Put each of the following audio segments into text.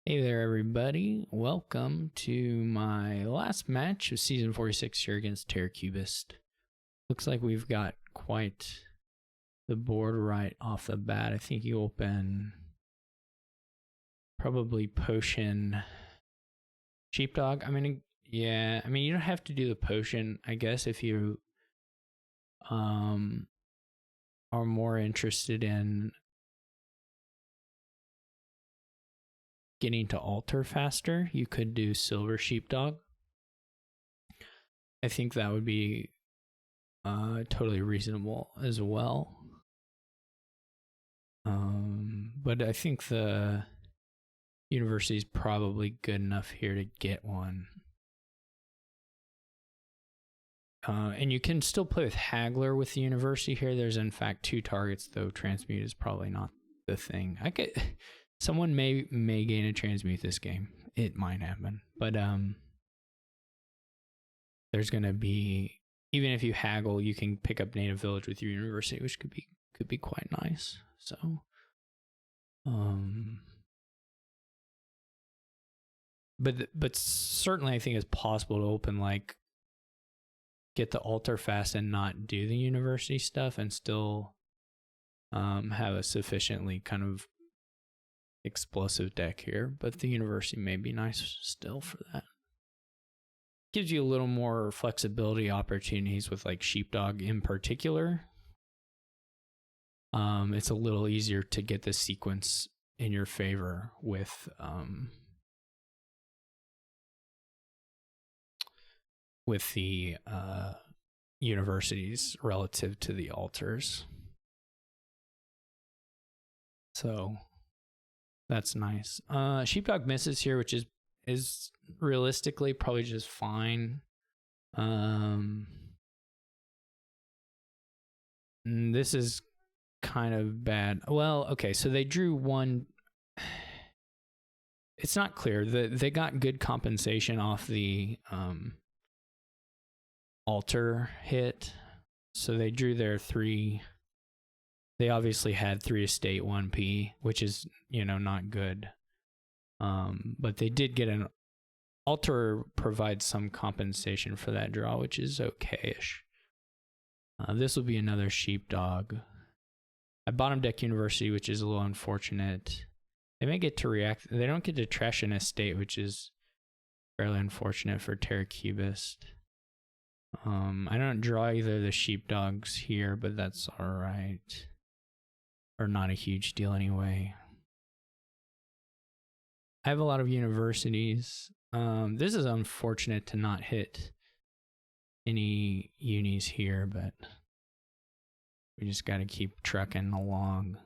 Hey there, everybody. Welcome to my last match of Season 46 here against Terracubist. Looks like we've got quite the board right off the bat. I think you open probably Potion Sheepdog. Yeah, you don't have to do the potion, I guess, if you are more interested in getting to altar faster. You could do Silver Sheepdog. I think that would be totally reasonable as well. But I think the university is probably good enough here to get one. And you can still play with Haggler with the university here. There's in fact 2 targets, though transmute is probably not the thing. Someone may gain a transmute this game. It might happen. But there's gonna be, even if you haggle, you can pick up Native Village with your university, which could be quite nice. So but certainly I think it's possible to open, like, get the altar fast and not do the university stuff and still have a sufficiently kind of explosive deck here. But the university may be nice still for that. Gives you a little more flexibility opportunities with, like, Sheepdog in particular. It's a little easier to get the sequence in your favor with the universities relative to the altars. So that's nice. Sheepdog misses here, which is realistically probably just fine. This is kind of bad. Well, okay, so they drew one. It's not clear. They got good compensation off the altar hit, so they drew their 3. They obviously had 3 estate 1p, which is, not good. But they did get an altar, provides some compensation for that draw, which is okay-ish. This will be another Sheepdog. I bottom deck university, which is a little unfortunate. They may get to react. They don't get to trash an estate, which is fairly unfortunate for terracubist. I don't draw either of the Sheepdogs here, but that's all right. Or not a huge deal anyway. I have a lot of universities. This is unfortunate to not hit any unis here, but we just got to keep trucking along.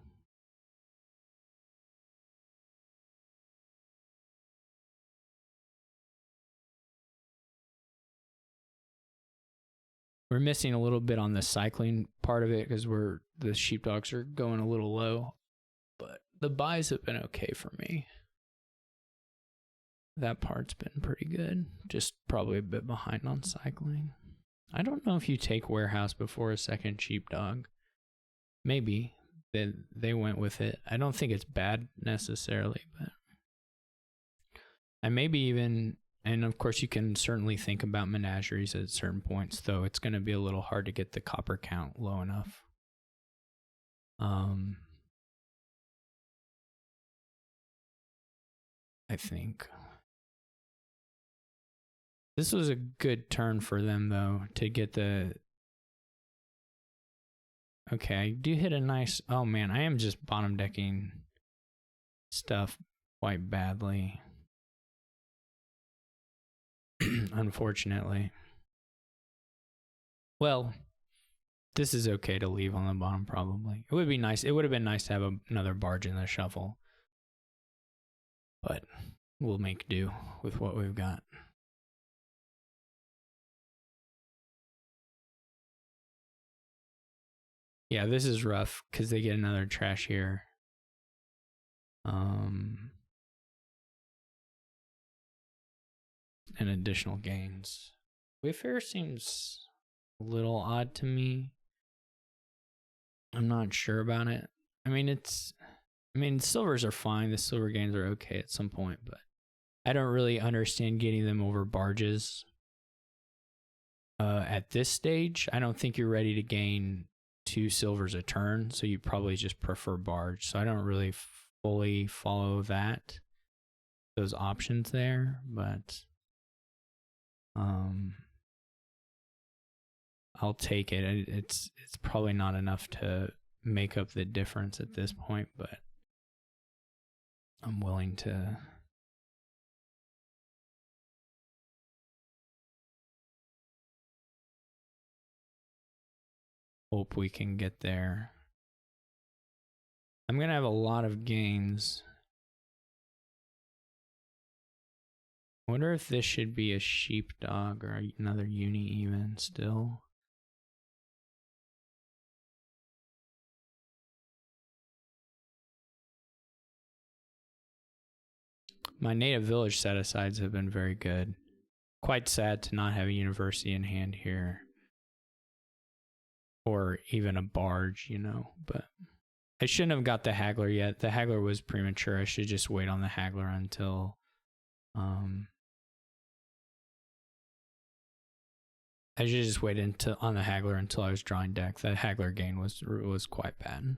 We're missing a little bit on the cycling part of it because the Sheepdogs are going a little low, but the buys have been okay for me. That part's been pretty good. Just probably a bit behind on cycling. I don't know if you take warehouse before a second Sheepdog. Maybe they went with it. I don't think it's bad necessarily, but and maybe even. And of course, you can certainly think about menageries at certain points, though it's going to be a little hard to get the copper count low enough. I think this was a good turn for them, though, to get the. Okay, I do hit a nice. Oh man, I am just bottom decking stuff quite badly. Unfortunately. Well, this is okay to leave on the bottom, probably. It would be nice. It would have been nice to have another barge in the shuffle. But we'll make do with what we've got. Yeah, this is rough because they get another trash here. And additional gains. Wayfarer seems a little odd to me. I'm not sure about it. I mean, silvers are fine. The silver gains are okay at some point, but I don't really understand getting them over barges. At this stage, I don't think you're ready to gain 2 silvers a turn, so you probably just prefer barge. So I don't really fully follow those options there, but I'll take it. It's probably not enough to make up the difference at this point, but I'm willing to hope we can get there. I'm gonna have a lot of gains. I wonder if this should be a sheepdog or another uni even still. My native village set-asides have been very good. Quite sad to not have a university in hand here. Or even a barge, you know, but I shouldn't have got the haggler yet. The haggler was premature. I should just wait on the haggler until I should just wait on the haggler until I was drawing deck. The haggler gain was quite bad.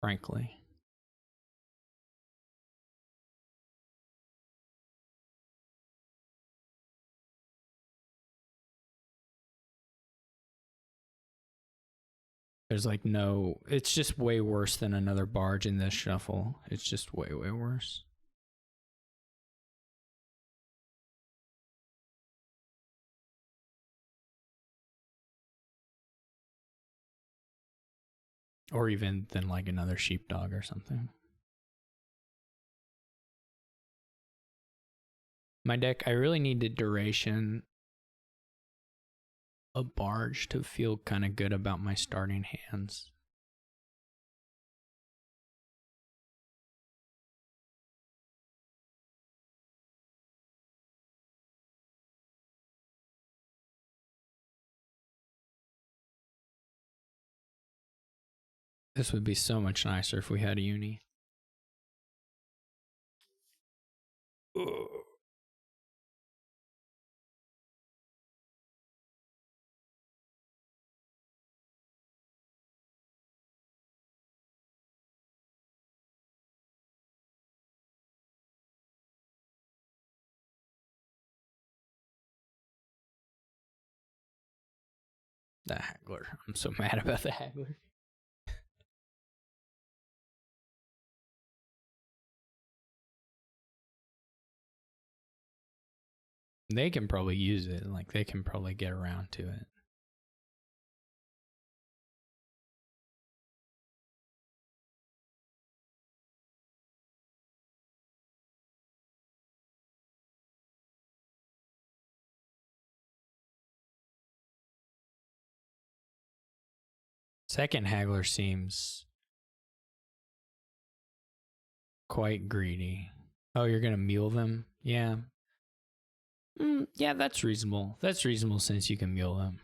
Frankly. There's like no, it's just way worse than another barge in this shuffle. It's just way, way worse. Or even than like another sheepdog or something. My deck, I really needed duration, a barge to feel kind of good about my starting hands. This would be so much nicer if we had a uni. Ugh. The haggler. I'm so mad about the haggler. They can probably use it. Like, they can probably get around to it. Second haggler seems quite greedy. Oh, you're gonna mule them? Yeah. Yeah, that's reasonable. That's reasonable since you can mule them.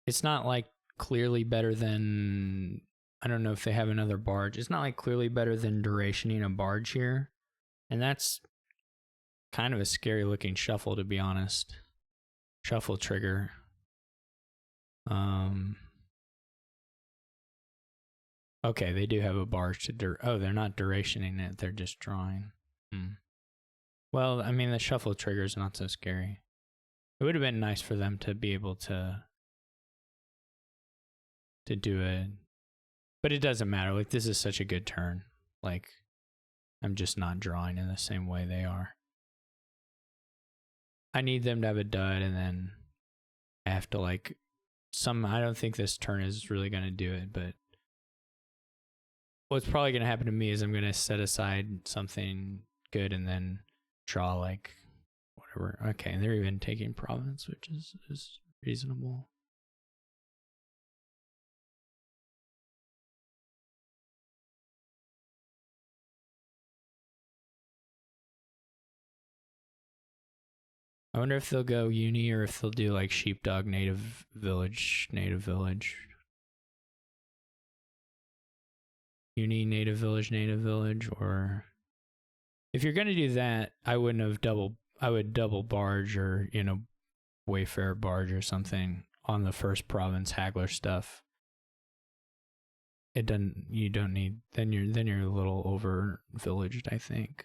It's not like clearly better than, I don't know if they have another barge. It's not like clearly better than durationing a barge here. And that's kind of a scary looking shuffle, to be honest. Shuffle trigger. Okay, they do have a barge to oh, they're not durationing it, they're just drawing. Well, I mean, the shuffle trigger is not so scary. It would have been nice for them to be able to do it, but it doesn't matter. Like, this is such a good turn. Like, I'm just not drawing in the same way they are. I need them to have a dud, and then I have to like I don't think this turn is really going to do it, but what's probably going to happen to me is I'm going to set aside something good and then draw like whatever. Okay, and they're even taking province, which is reasonable. I wonder if they'll go uni or if they'll do like sheepdog, native village, native village. Uni, native village, or if you're gonna do that, I would double barge or, you know, Wayfarer barge or something on the first province haggler stuff. You don't need, then you're a little over villaged, I think.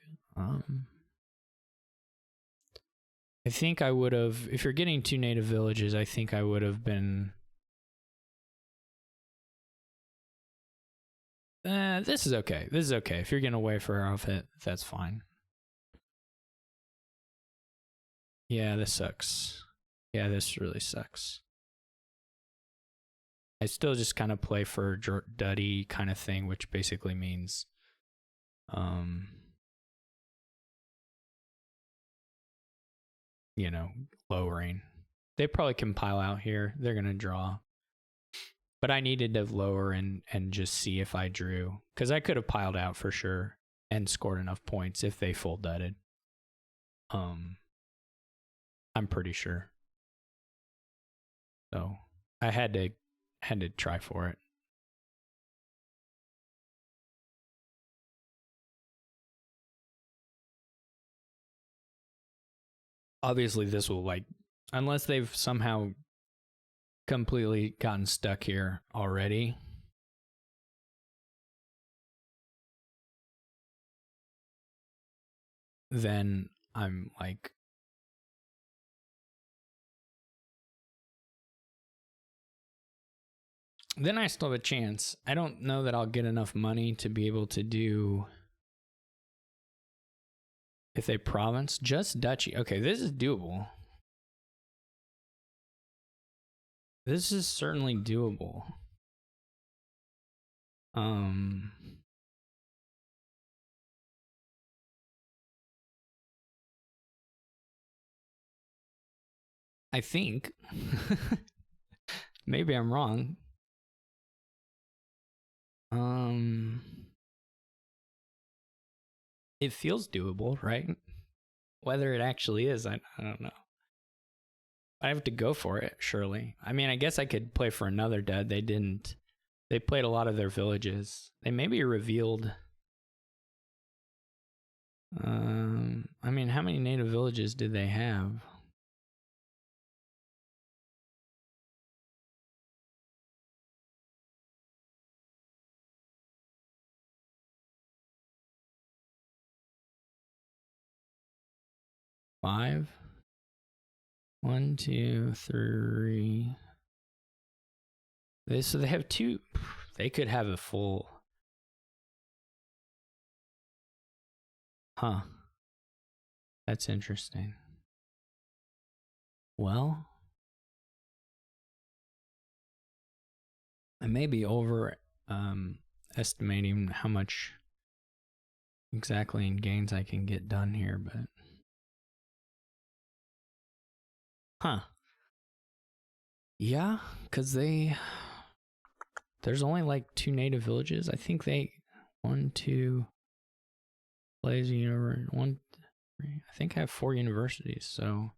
I think I would have, if you're getting 2 native villages, I think I would have been, this is okay. This is okay. If you're getting away for off it, that's fine. Yeah, this sucks. Yeah, this really sucks. I still just kind of play for duddy kind of thing, which basically means, you know, lowering. They probably can pile out here. They're going to draw. But I needed to lower and just see if I drew. Because I could have piled out for sure and scored enough points if they full dudded. I'm pretty sure. So I had to try for it. Obviously this will, like, unless they've somehow completely gotten stuck here already, then I'm like, then I still have a chance. I don't know that I'll get enough money to be able to do, if they province, just duchy. Okay, this is doable. This is certainly doable. I think. Maybe I'm wrong. It feels doable, right? Whether it actually is, I don't know. I have to go for it, surely. I mean, I guess I could play for another dead. They didn't. They played a lot of their villages. They maybe revealed. I mean, how many native villages did they have? Five? 1, 2, 3. So they have 2. They could have a full. Huh. That's interesting. Well, I may be over estimating how much exactly in gains I can get done here, but yeah, because there's only like 2 native villages. I think 1, 2 plays university, 1, 3. I think I have 4 universities, so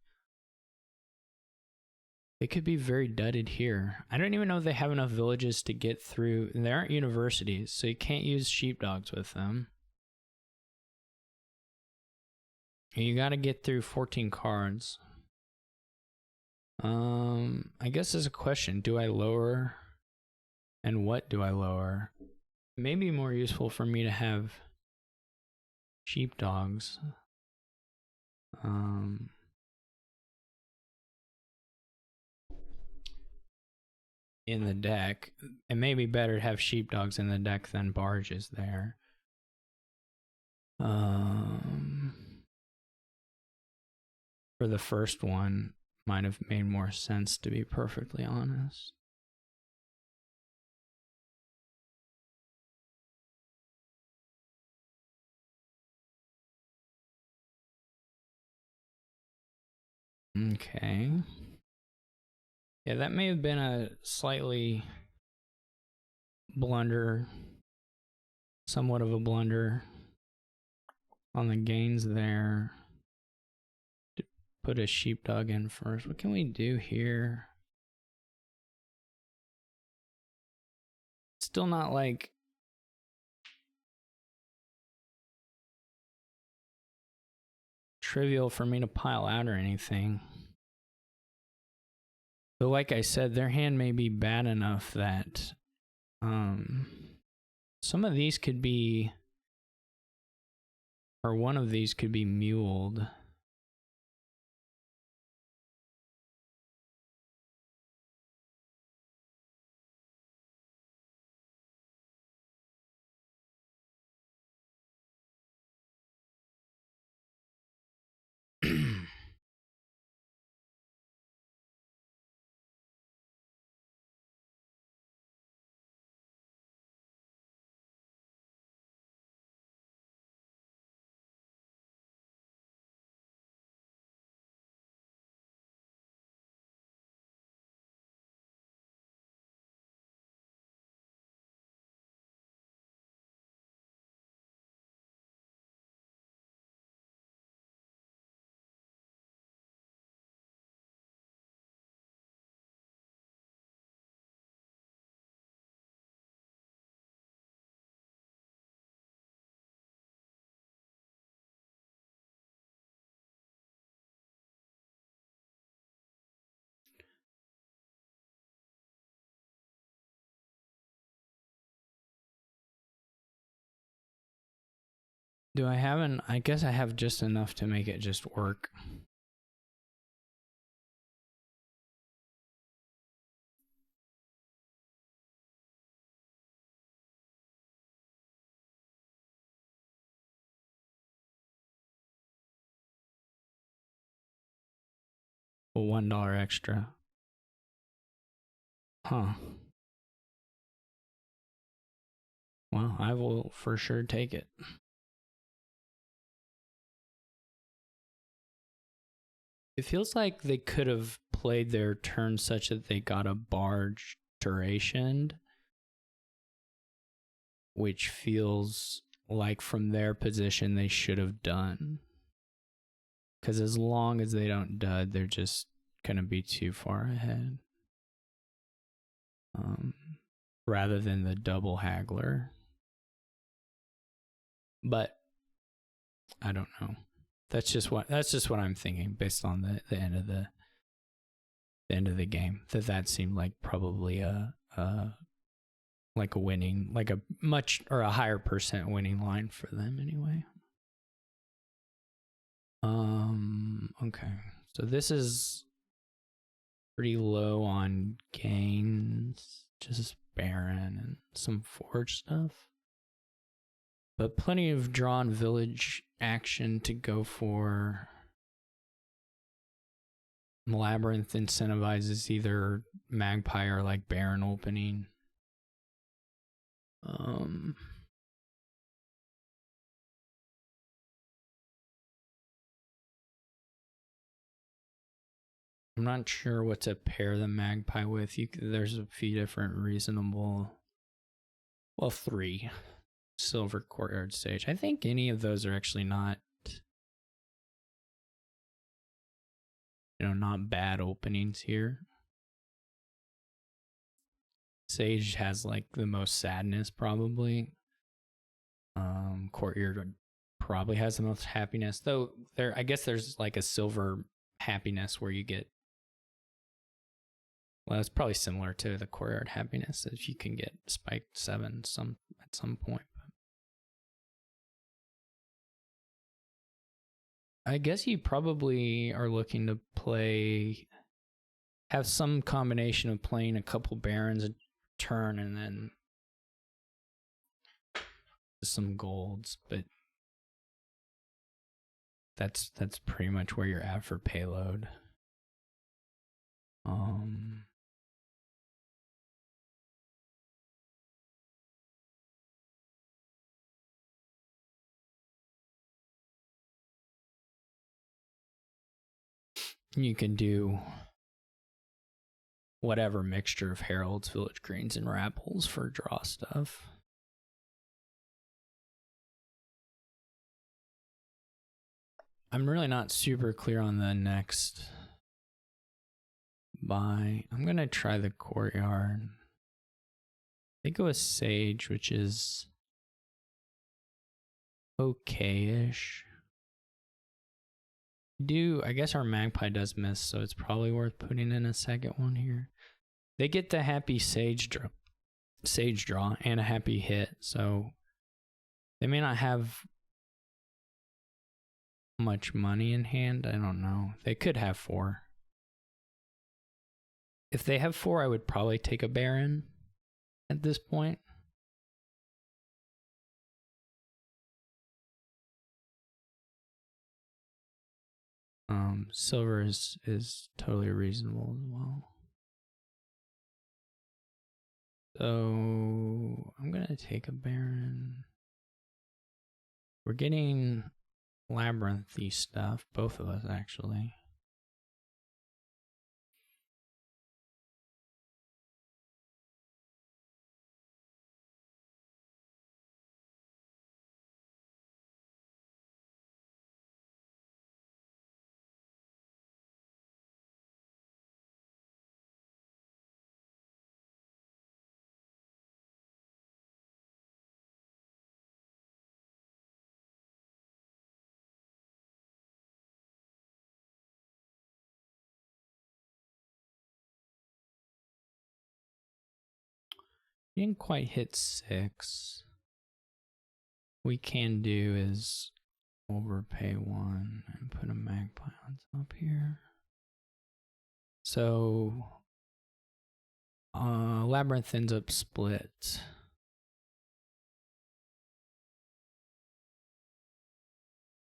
it could be very dudded here. I don't even know if they have enough villages to get through. And there aren't universities, so you can't use sheepdogs with them. You got to get through 14 cards. I guess there's a question. Do I lower? And what do I lower? It may be more useful for me to have sheepdogs. In the deck. It may be better to have sheepdogs in the deck than barges there. For the first one, might have made more sense, to be perfectly honest. Okay. Yeah, that may have been a slightly blunder, somewhat of a blunder on the gains there. put a sheepdog in first. What can we do here? Still not like trivial for me to pile out or anything. But like I said, their hand may be bad enough that some of these could be, or one of these could be muled. Do I have an? I guess I have just enough to make it just work. Well, $1 extra. Huh. Well, I will for sure take it. It feels like they could have played their turn such that they got a barge duration, which feels like from their position they should have done. Because as long as they don't dud, they're just going to be too far ahead. Rather than the double haggler. But I don't know. That's just what I'm thinking based on the end of the game. That seemed like probably a winning, like a much or a higher percent winning line for them anyway. Okay. So this is pretty low on gains, just Baron and some forge stuff. But plenty of drawn village action to go for. Labyrinth incentivizes either Magpie or like Baron opening. I'm not sure what to pair the Magpie with. There's a few different reasonable. Well, 3. Silver Courtyard Stage. I think any of those are actually not, not bad openings here. Sage has like the most sadness probably. Courtyard probably has the most happiness, though. I guess there's like a silver happiness where you get. Well, it's probably similar to the Courtyard happiness if you can get spiked 7 at some point. I guess you probably are looking to have some combination of playing a couple Barons a turn and then some golds, but that's pretty much where you're at for payload. You can do whatever mixture of Heralds, Village Greens, and Rapples for draw stuff. I'm really not super clear on the next buy. I'm gonna try the courtyard. I think it was Sage, which is okay-ish. I guess our Magpie does miss, so it's probably worth putting in a second one here. They get the happy Sage draw and a happy hit, so they may not have much money in hand. I don't know. They could have 4. If they have 4, I would probably take a Baron at this point. Silver is totally reasonable as well. So I'm gonna take a Baron. We're getting labyrinthy stuff, both of us actually. Didn't quite hit 6. We can do is overpay 1 and put a Magpie on top here. So Labyrinth ends up split.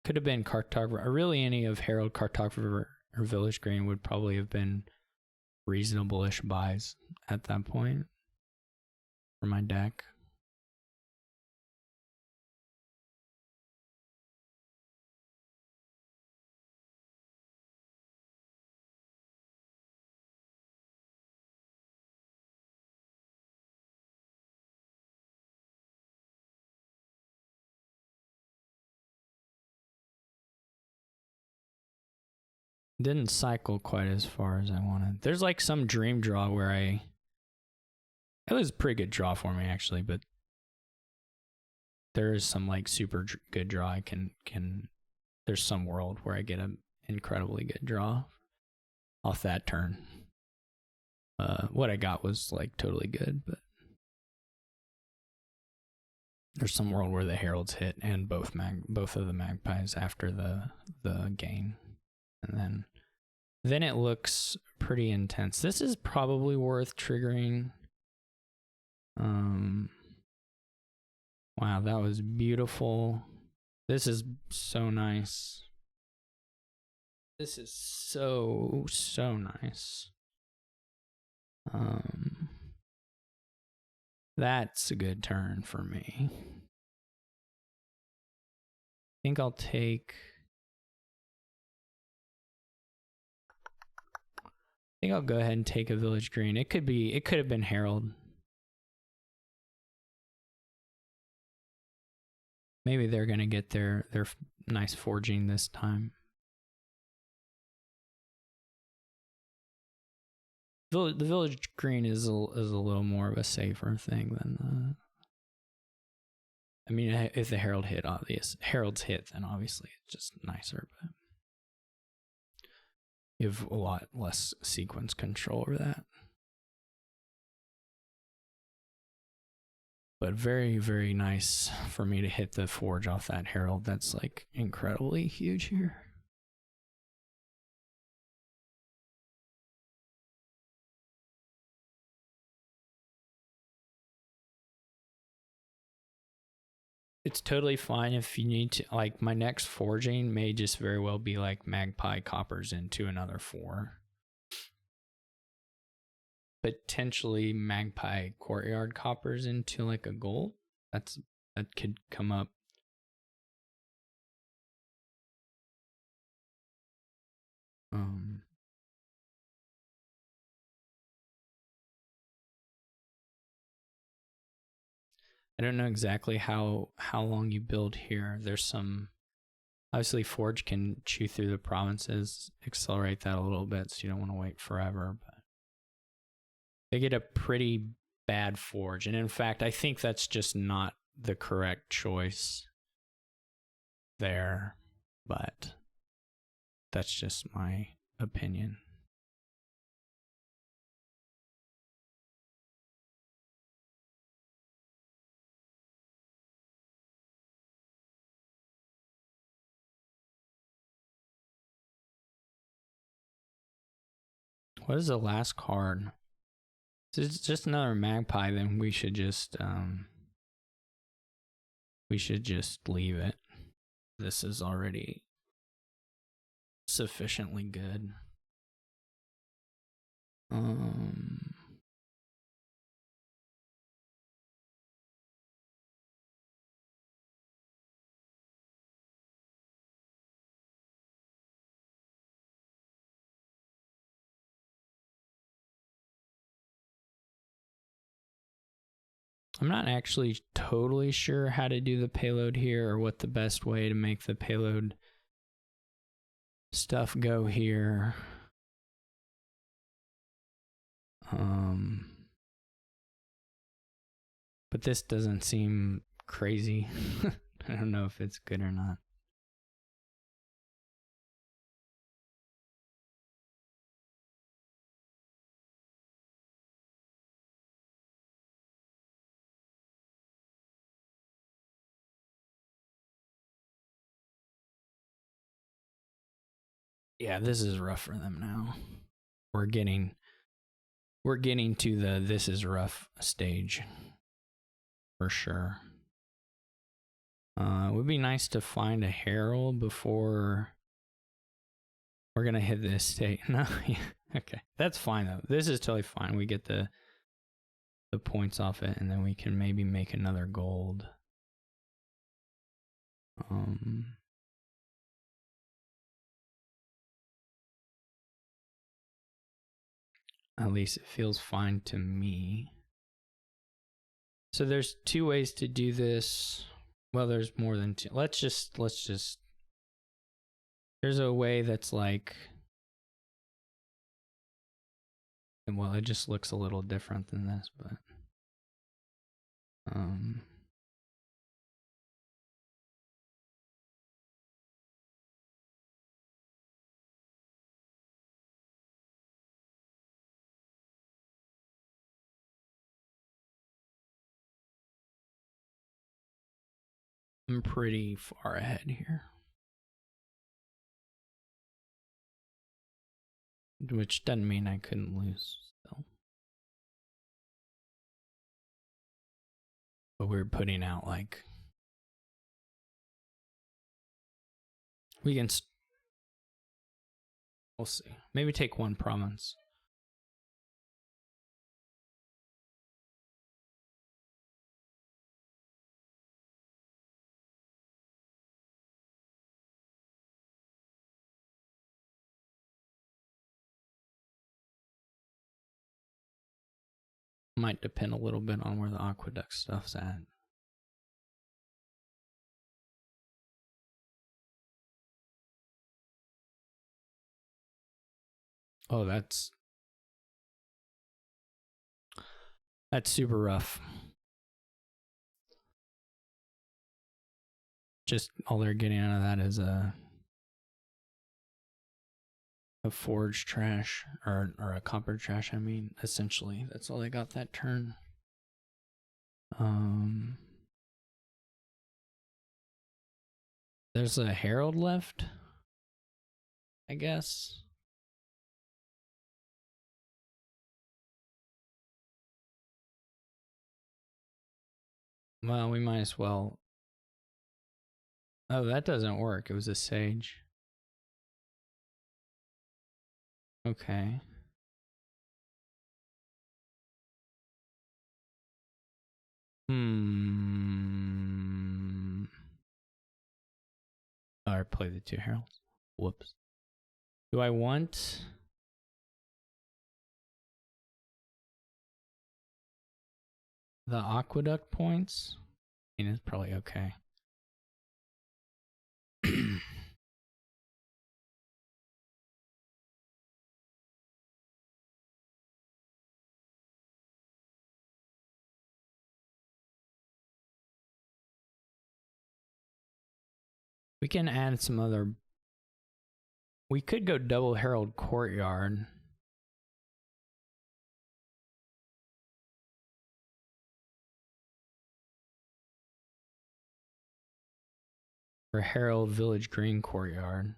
Could have been Cartographer, or really any of Herald, Cartographer, or Village Green would probably have been reasonable-ish buys at that point for my deck. Didn't cycle quite as far as I wanted. There's like some dream draw where it was a pretty good draw for me actually, but there is some like super good draw I can there's some world where I get an incredibly good draw off that turn. What I got was like totally good, but there's some world where the heralds hit and both of the magpies after the gain, and then it looks pretty intense. This is probably worth triggering. Wow, that was beautiful. This is so nice. This is so nice. That's a good turn for me. I think I'll go ahead and take a Village Green. It could have been Herald. Maybe they're gonna get their nice forging this time. The Village Green is a little more of a safer thing than I mean, if the Herald's hit, then obviously it's just nicer, but you have a lot less sequence control over that. But very, very nice for me to hit the forge off that Herald. That's like incredibly huge here. It's totally fine if you need to, like, my next forging may just very well be like Magpie coppers into another 4. Potentially Magpie courtyard coppers into like a gold. That could come up. I don't know exactly how long you build here. There's some Obviously, Forge can chew through the provinces, accelerate that a little bit, so you don't want to wait forever. But they get a pretty bad Forge, and in fact, I think that's just not the correct choice there, but that's just my opinion. What is the last card? If it's just another magpie, then we should just leave it. This is already sufficiently good. I'm not actually totally sure how to do the payload here or what the best way to make the payload stuff go here. But this doesn't seem crazy. I don't know if it's good or not. Yeah, this is rough for them now. We're getting to the this is rough stage for sure. It would be nice to find a herald before we're gonna hit this state. No, yeah, okay, that's fine though. This is totally fine. We get the points off it, and then we can maybe make another gold. At least it feels fine to me. So there's two ways to do this. Well, there's more than two. Let's just there's a way that's like, well, it just looks a little different than this, but I'm pretty far ahead here. Which doesn't mean I couldn't lose still. But we're putting out like, we can, we'll see. Maybe take one province. Might depend a little bit on where the aqueduct stuff's at. Oh, that's super rough. Just all they're getting out of that is a forge trash, or a copper trash, I mean, essentially. That's all they got that turn. There's a herald left, I guess. Well, we might as well. Oh, that doesn't work. It was a sage. Okay. I play the two heralds. Whoops. Do I want the aqueduct points? I mean, it's probably okay. We can add some other. We could go double Herald Courtyard. Or Herald Village Green Courtyard.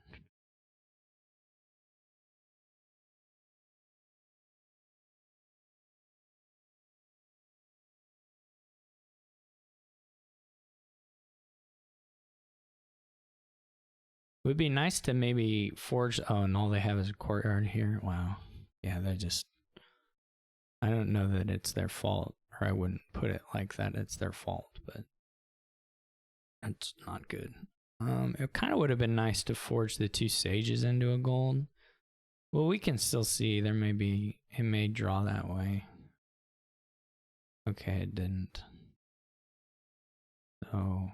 It would be nice to maybe forge. Oh, and all they have is a courtyard here. Wow. Yeah, they're just. I don't know that it's their fault, or I wouldn't put it like that. It's their fault, but that's not good. It kind of would have been nice to forge the 2 sages into a gold. Well, we can still see there may be. It may draw that way. Okay, it didn't. So.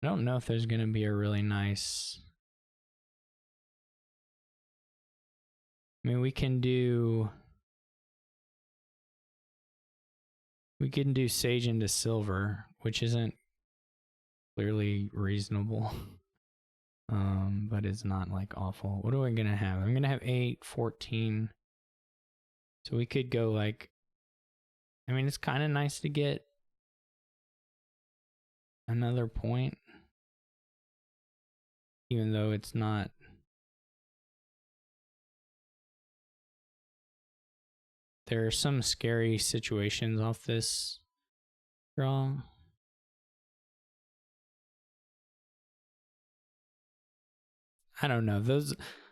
I don't know if there's going to be a really nice. I mean, we can do sage into silver, which isn't clearly reasonable. But it's not like awful. What are we gonna have? I'm gonna have 8, 14. So we could go like, I mean, it's kind of nice to get another point, even though it's not. There are some scary situations off this draw. I don't know.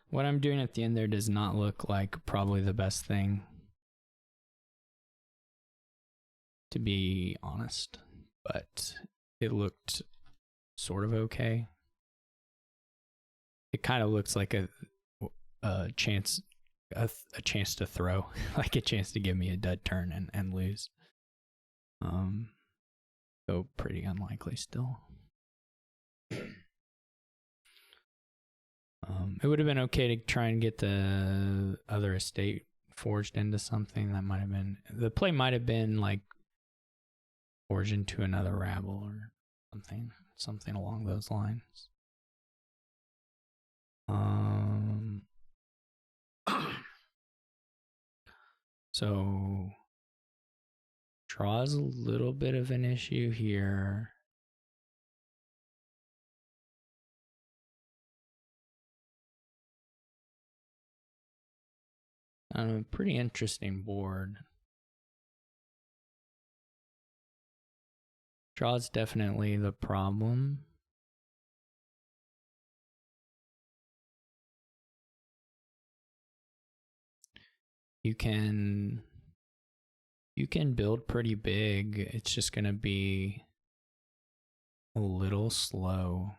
What I'm doing at the end there does not look like probably the best thing, to be honest, but it looked sort of okay. It kind of looks like a chance to throw, like a chance to give me a dud turn and lose. So pretty unlikely still. It would have been okay to try and get the other estate forged into something. That might have been, the play might have been like forged into another rabble or something along those lines. So draws a little bit of an issue here. Pretty interesting board. Draw's definitely the problem. You can build pretty big. It's just gonna be a little slow,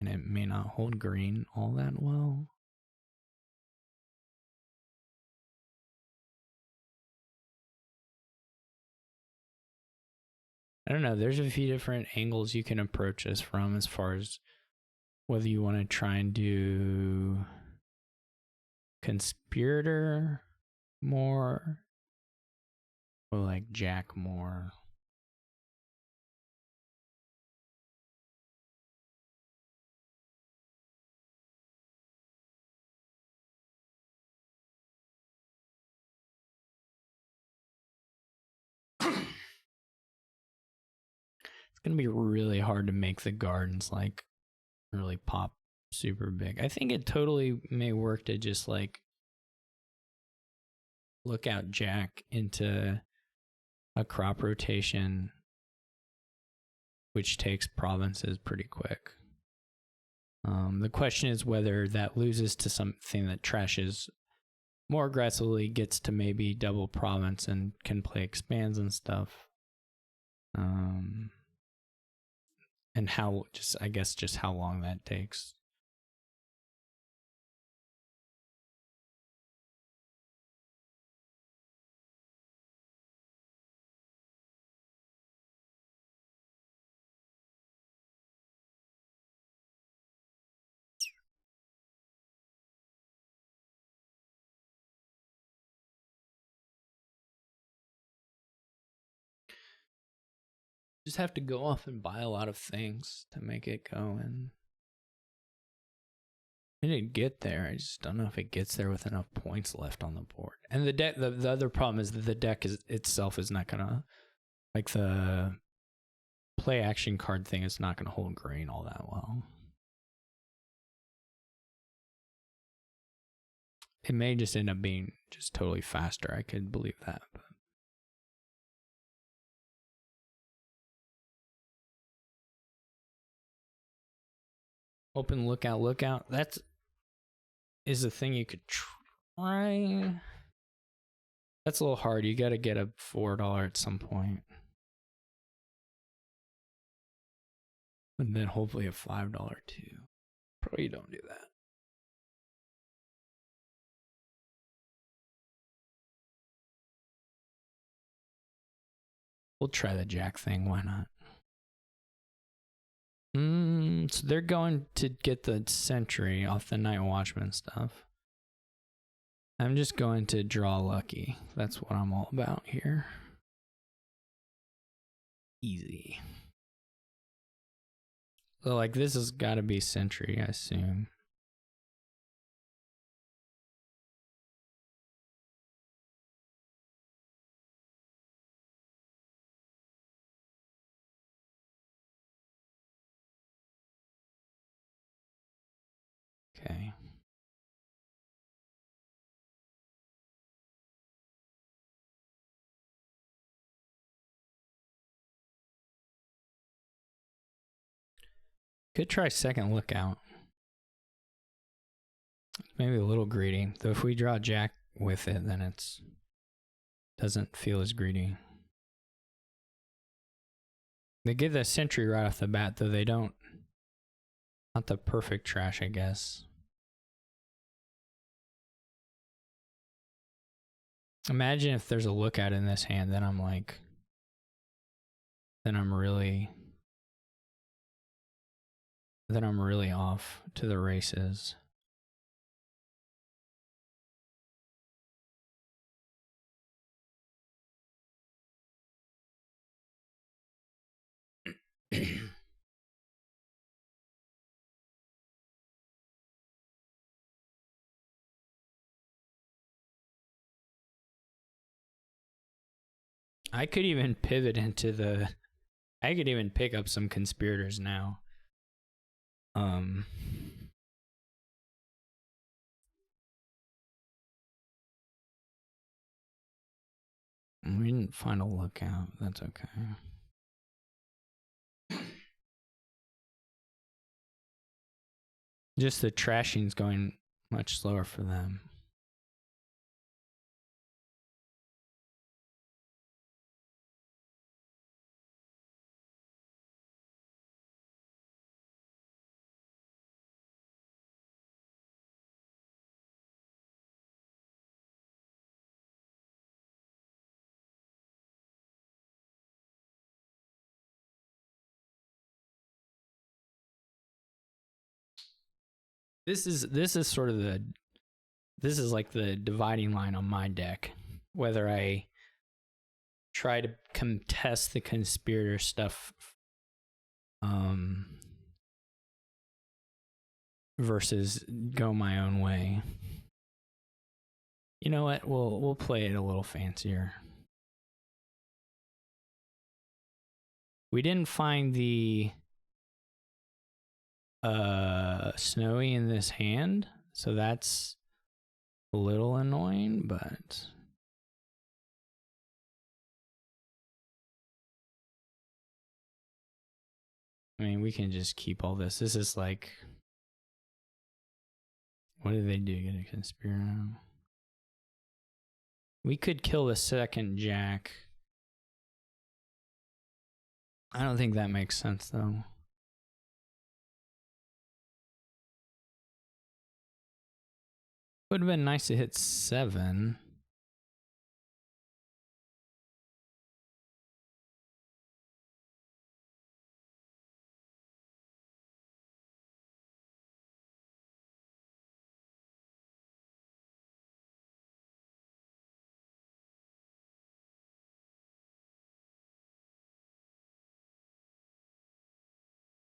and it may not hold green all that well. I don't know. There's a few different angles you can approach this from, as far as whether you want to try and do conspirator more or like jack more. It's gonna be really hard to make the gardens like really pop super big. I think it totally may work to just like look out jack into a crop rotation, which takes provinces pretty quick. The question is whether that loses to something that trashes more aggressively, gets to maybe double province and can play expands and stuff. And how, I guess how long that takes. Just have to go off and buy a lot of things to make it go, and it'd get there. I just don't know if it gets there with enough points left on the board. And the deck, the other problem is that the deck itself is not gonna, like, the play action card thing is not gonna hold green all that well. It may just end up being just totally faster. I could believe that. But. Open lookout, lookout. That is a thing you could try. That's a little hard. You got to get a $4 at some point. And then hopefully a $5 too. Probably don't do that. We'll try the jack thing. Why not? So they're going to get the sentry off the night watchman stuff. I'm just going to draw lucky. That's what I'm all about here. Easy. So like this has got to be sentry, I assume. Okay. Could try second lookout. Maybe a little greedy. Though if we draw jack with it, then it's doesn't feel as greedy. They get the sentry right off the bat, though they don't. Not the perfect trash, I guess. Imagine if there's a lookout in this hand, then I'm like, then I'm really off to the races. I could even pivot into the. I could even pick up some conspirators now. We didn't find a lookout. That's okay. Just the trashing's going much slower for them. This is sort of the. This is like the dividing line on my deck. Whether I try to contest the conspirator stuff versus go my own way. You know what? We'll play it a little fancier. We didn't find the snowy in this hand, so that's a little annoying, but I mean, we can just keep all this. This is like, what did they do? Get a conspirator? We could kill the second jack. I don't think that makes sense, though. Would have been nice to hit 7.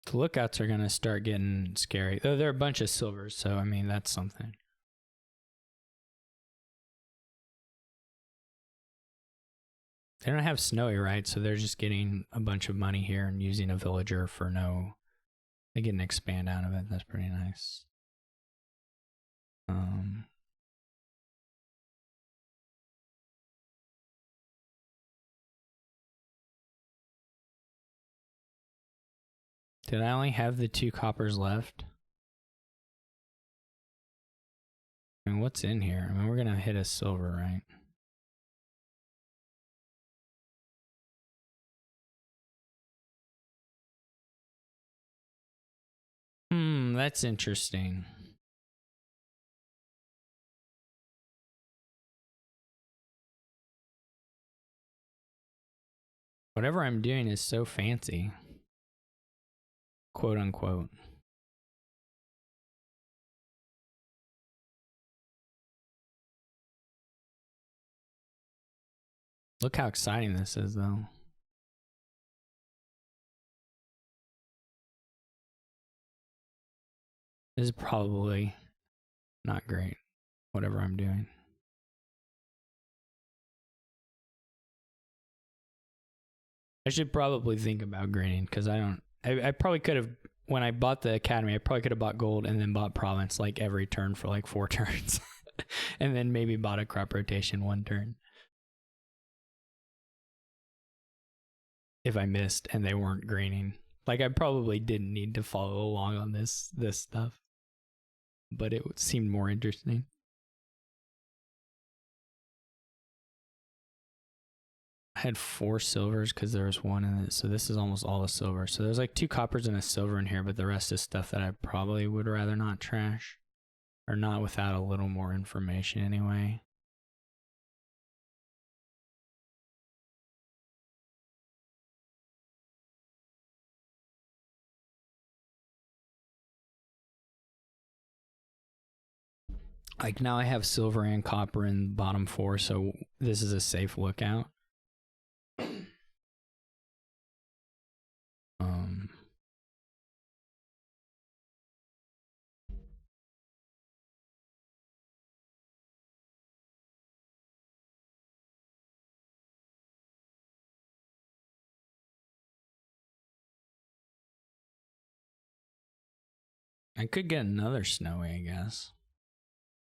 The lookouts are gonna start getting scary. Though they're a bunch of silvers, so I mean that's something. They don't have snowy, right? So they're just getting a bunch of money here and using a villager for no. They get an expand out of it. That's pretty nice. Did I only have the 2 coppers left? I mean, what's in here? I mean, we're gonna hit a silver, right? That's interesting. Whatever I'm doing is so fancy. Quote unquote. Look how exciting this is, though. This is probably not great, whatever I'm doing. I should probably think about greening, because I probably could have, when I bought the academy, I probably could have bought gold and then bought province like every turn for like 4 turns. And then maybe bought a crop rotation 1 turn. If I missed and they weren't greening. Like I probably didn't need to follow along on this stuff. But it seemed more interesting. I had 4 silvers because there was 1 in it, so this is almost all a silver. So there's like 2 coppers and a silver in here, but the rest is stuff that I probably would rather not trash. Or not without a little more information anyway. Like now I have silver and copper in bottom 4, so this is a safe lookout. I could get another snowy, I guess.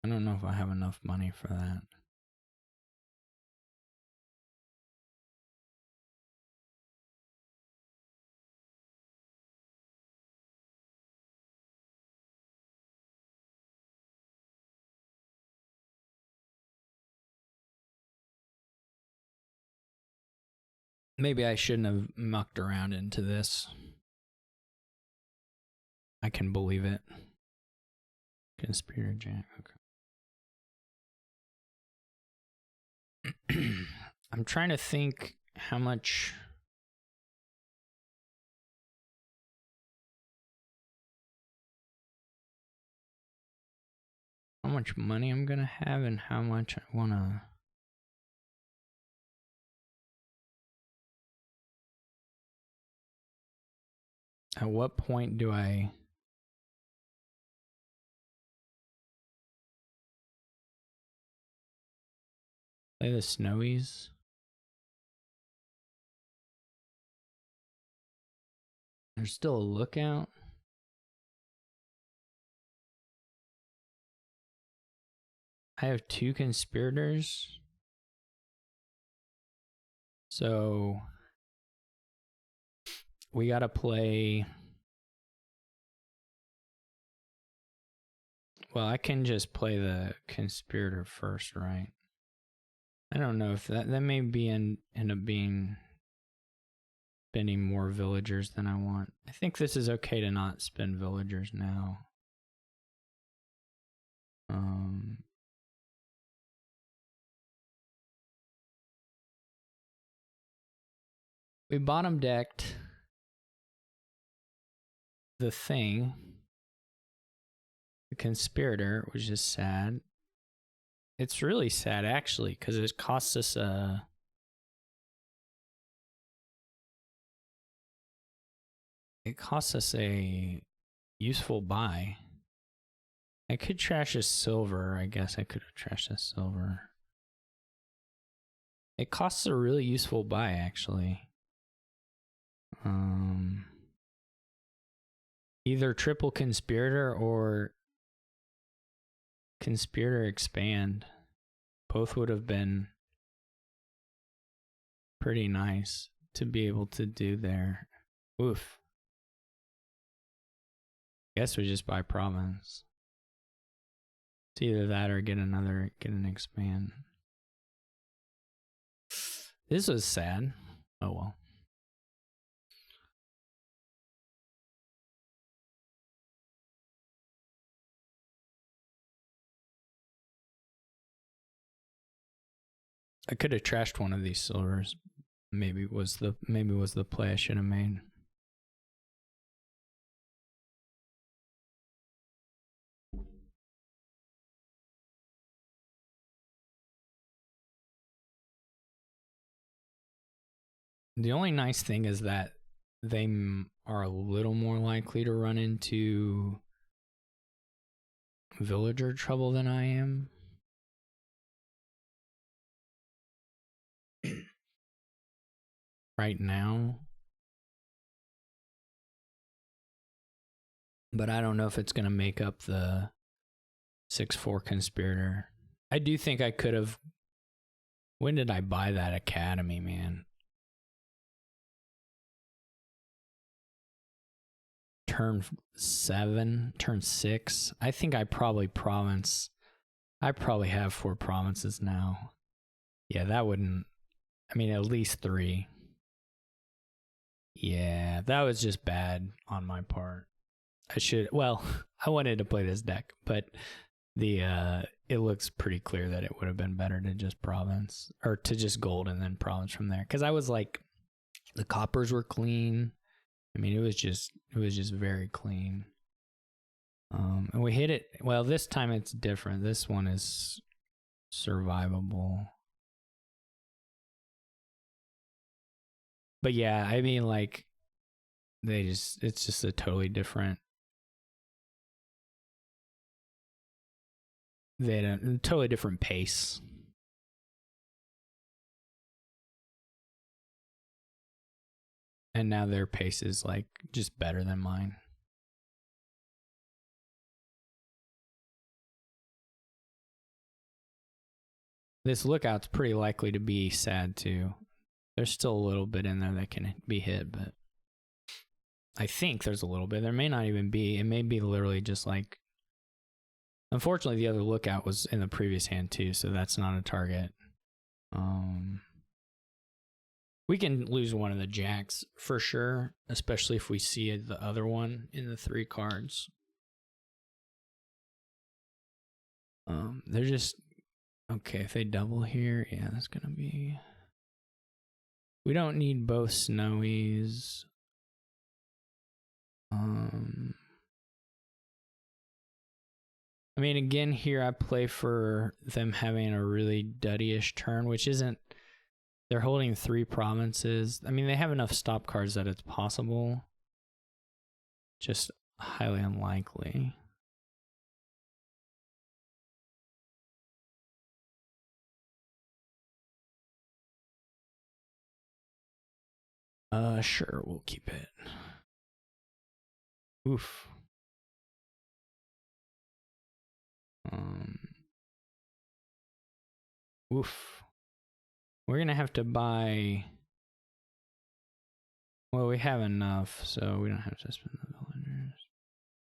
I don't know if I have enough money for that. Maybe I shouldn't have mucked around into this. I can believe it. Conspirator Jack, okay. I'm trying to think how much... How much money I'm gonna have and how much I wanna... At what point do I... play the snowies? There's still a lookout. I have 2 conspirators. So we gotta play... Well, I can just play the conspirator first, right? I don't know if that may be end up being spending more villagers than I want. I think this is okay to not spend villagers now. We bottom decked the thing, the conspirator, which is sad. It's really sad actually, because it costs us a... It costs us a useful buy. I could trash a silver. I guess I could have trashed a silver. It costs a really useful buy, actually. Either triple conspirator or conspirator expand. Both would have been pretty nice to be able to do there. Oof. Guess we just buy province. It's either that or get an expand. This was sad. Oh well. I could have trashed one of these silvers. Maybe was the play I should have made. The only nice thing is that they are a little more likely to run into villager trouble than I am. Right now. But I don't know if it's going to make up the 6-4 conspirator. I do think I could have... When did I buy that academy, man? Turn 7, turn 6. I think I probably province. I probably have 4 provinces now. Yeah, that wouldn't... I mean, at least 3. Yeah, that was just bad on my part. I wanted to play this deck, but it looks pretty clear that it would have been better to just province, or to just gold and then province from there. Because I was like, the coppers were clean. I mean, it was just very clean. And we hit it. Well, this time it's different. This one is survivable. But yeah, I mean, like, it's just a totally different. They had a totally different pace. And now their pace is like just better than mine. This lookout's pretty likely to be sad too. There's still a little bit in there that can be hit, but I think there's a little bit. There may not even be. It may be literally just like... Unfortunately, the other lookout was in the previous hand too, so that's not a target. We can lose one of the jacks for sure, especially if we see the other one in the 3 cards. They're just... Okay, if they double here, yeah, that's gonna be... We don't need both snowies. I mean, again, here I play for them having a really duddy-ish turn, which isn't... They're holding 3 provinces. I mean, they have enough stop cards that it's possible. Just highly unlikely. Sure, we'll keep it. Oof. Oof. We're gonna have to buy... Well, we have enough, so we don't have to spend the villagers.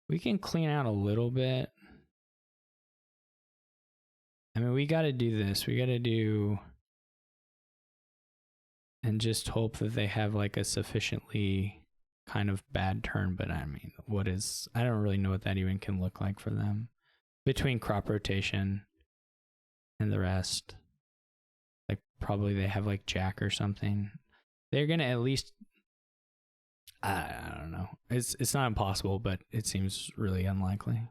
We can clean out a little bit. I mean, we gotta do this. We gotta do... And just hope that they have like a sufficiently kind of bad turn, but I mean, I don't really know what that even can look like for them. Between crop rotation and the rest. Like, probably they have like jack or something. They're gonna at least... I don't know. It's not impossible, but it seems really unlikely.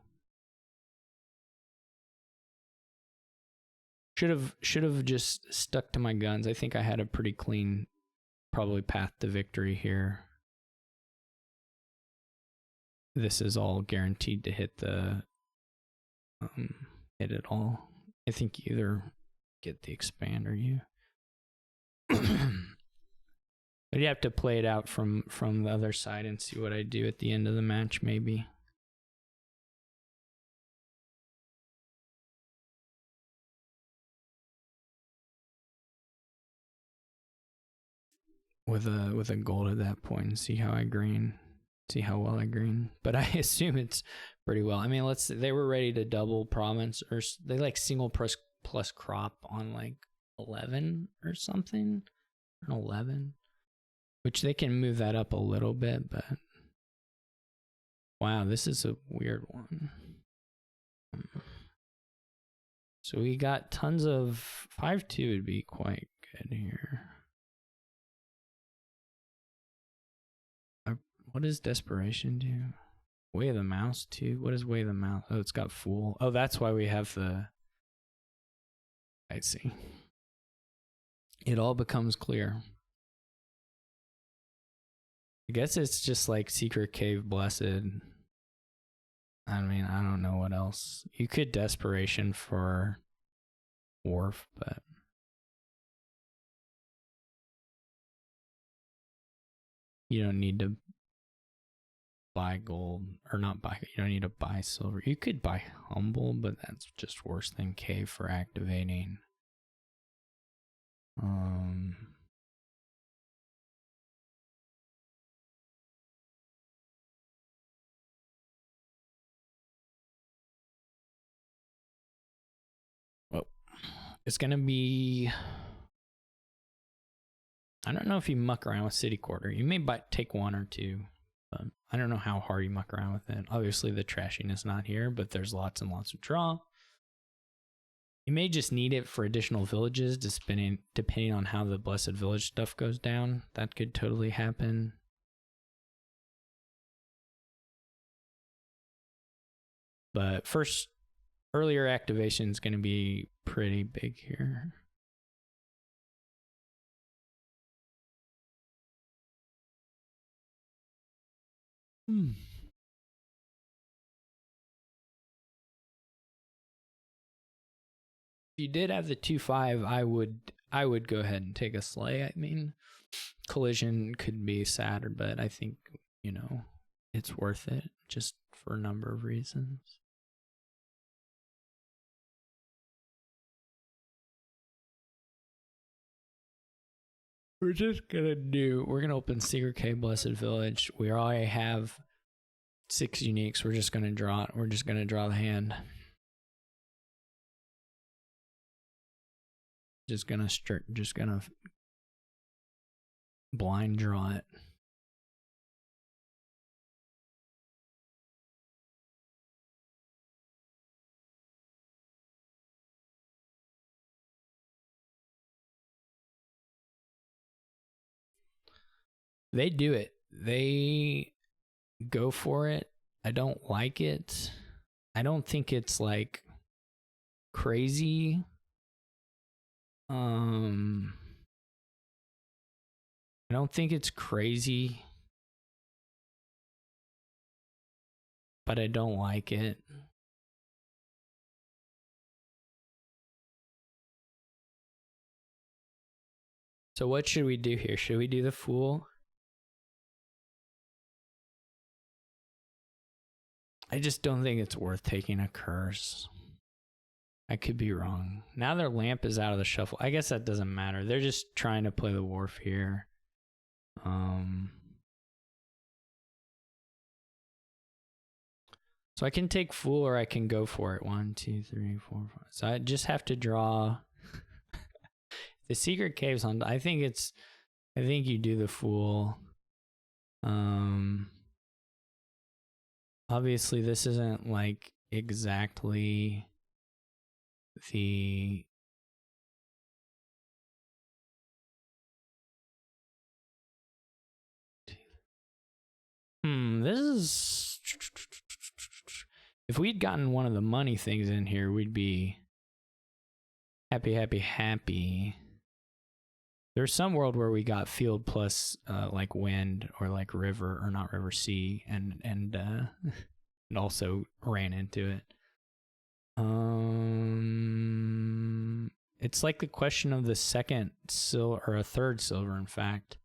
Should have just stuck to my guns. I think I had a pretty clean, probably path to victory here. this is all guaranteed to hit the hit it all. I think you either get the expand or you. But you have to play it out from the other side and see what I do at the end of the match, maybe. With a gold at that point and see how I green, see how well I green. But I assume it's pretty well. I mean, they were ready to double province, or they like single plus crop on like 11 or something, or 11, which they can move that up a little bit. But wow, this is a weird one. So we got tons of 5-2 would be quite good here. What does Desperation do? Way of the Mouse too. What is Way of the Mouse? Oh, it's got Fool. Oh, that's why we have the. I see. It all becomes clear. I guess it's just like Secret Cave Blessed. I mean, I don't know what else. You could Desperation for Wharf, but. You don't need to buy gold, or not buy, you don't need to buy silver. You could buy Humble, but that's just worse than Cave for activating. Well, it's gonna be, I don't know if you muck around with City Quarter. You may take one or two. I don't know how hard you muck around with it. Obviously, the trashing is not here, but there's lots and lots of draw. You may just need it for additional villages, depending on how the Blessed Village stuff goes down. That could totally happen. But first, earlier activation is going to be pretty big here. If you did have the 2-5, I would go ahead and take a slay. I mean, collision could be sadder, but I think, you know, it's worth it just for a number of reasons. We're gonna open Secret Cave Blessed Village. We already have 6 uniques. We're just gonna draw it. We're just gonna draw the hand. Just gonna blind draw it. They do it. They go for it. I don't like it. I don't think it's like crazy. I don't think it's crazy, but I don't like it. So what should we do here? Should we do the Fool? I just don't think it's worth taking a curse. I could be wrong. Now their lamp is out of the shuffle. I guess that doesn't matter. They're just trying to play the wharf here. So I can take Fool or I can go for it. 1, 2, 3, 4, 5. So I just have to draw. The Secret Cave's on. I think you do the Fool. Obviously this isn't like exactly the this is, if we'd gotten one of the money things in here, we'd be happy. There's some world where we got field plus like wind or like river or not river sea and also ran into it. It's like the question of the second silver or a third silver, in fact,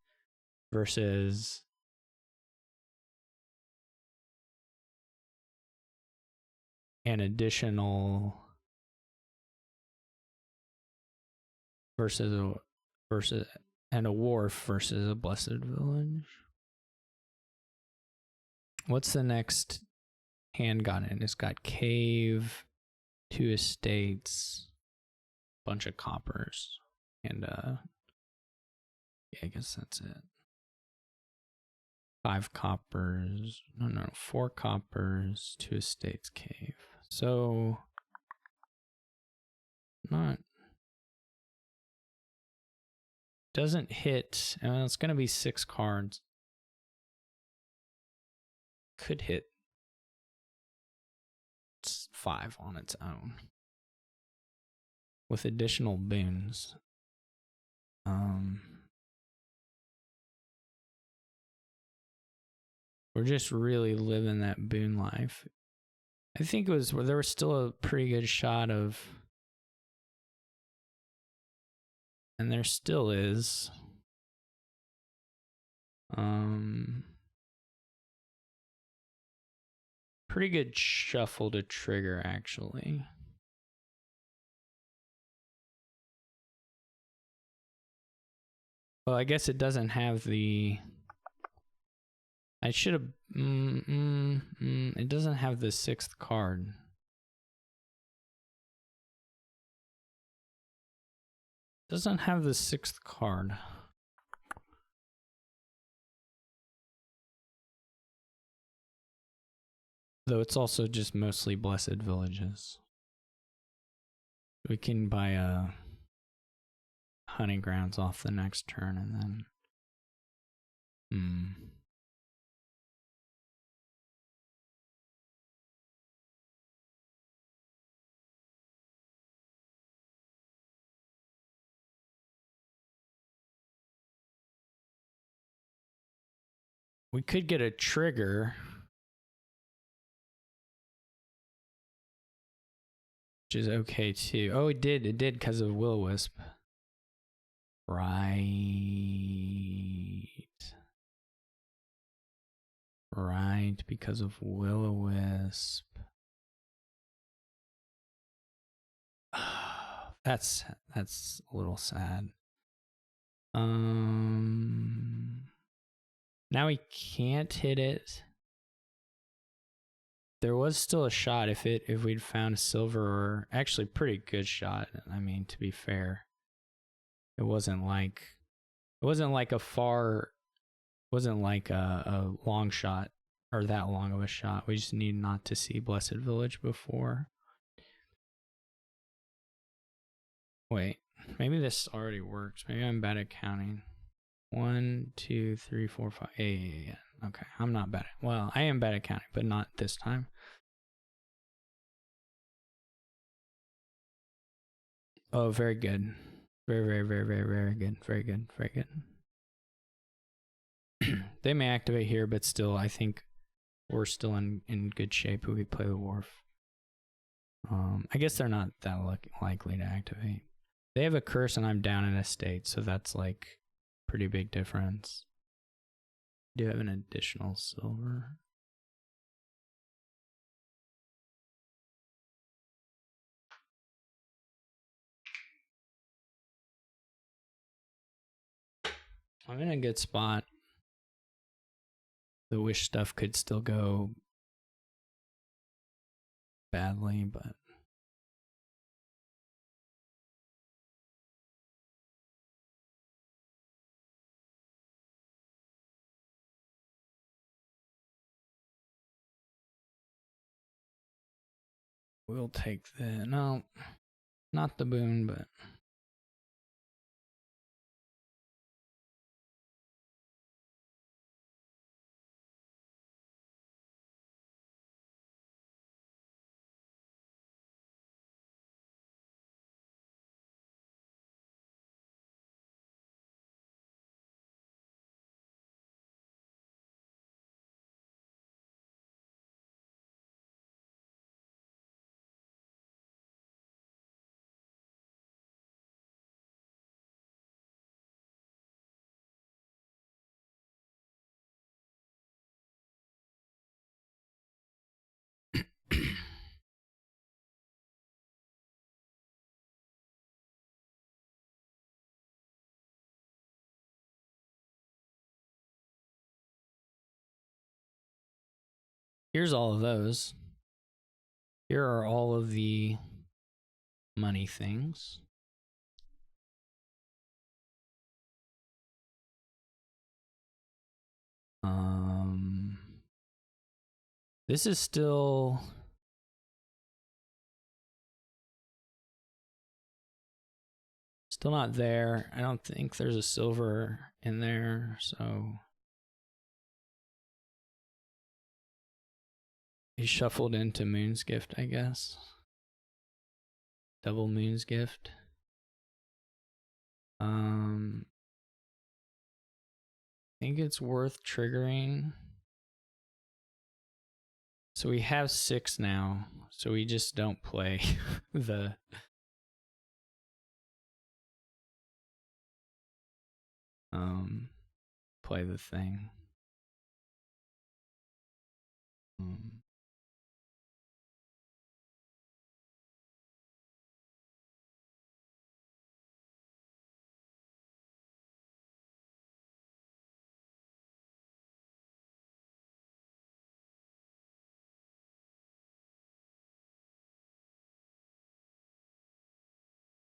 versus an additional versus and a wharf versus a blessed village. What's the next hand got in? It's got cave, 2 estates, bunch of coppers, and yeah, I guess that's it. 5 coppers. No, 4 coppers, 2 estates, cave. So not doesn't hit. It's gonna be 6 cards. Could hit 5 on its own with additional boons. We're just really living that boon life. I think it was where there was still a pretty good shot of, and there still is. Pretty good shuffle to trigger, actually. Well, I guess it doesn't have the. I should have. It doesn't have the 6th card. Doesn't have the 6th card. Though it's also just mostly blessed villages. We can buy hunting grounds off the next turn and then. We could get a trigger. Which is okay too. Oh, it did because of will-o-wisp. Right, because of will-o-wisp. That's a little sad. Now we can't hit it. There was still a shot if we'd found a silver, or actually pretty good shot. I mean, to be fair, it wasn't like a long shot or that long of a shot. We just need not to see Blessed Village before. Wait, maybe this already works. Maybe I'm bad at counting. 1, 2, 3, 4, 5. Yeah. Okay, I'm not bad. Well, I am bad at counting, but not this time. Oh, very good. Very, very, very, very, very good. Very good. Very good. They may activate here, but still, I think we're still in good shape if we play the wharf. I guess they're not that likely to activate. They have a curse and I'm down in a state, so that's like pretty big difference. Do have an additional silver. I'm in a good spot. The wish stuff could still go badly, but we'll take the, no, not the boon, but Here's all of those. Here are all of the money things. This is still not there. I don't think there's a silver in there, so he shuffled into Moon's Gift, I guess. Double Moon's Gift. I think it's worth triggering. So we have 6 now, so we just don't play the play the thing.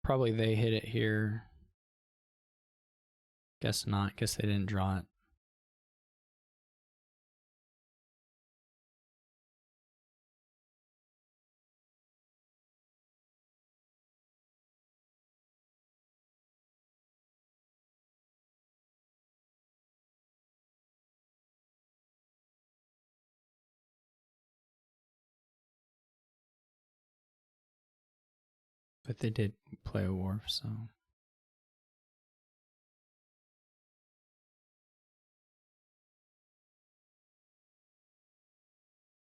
Probably they hit it here. Guess not. Guess they didn't draw it. But they did play a wharf, so.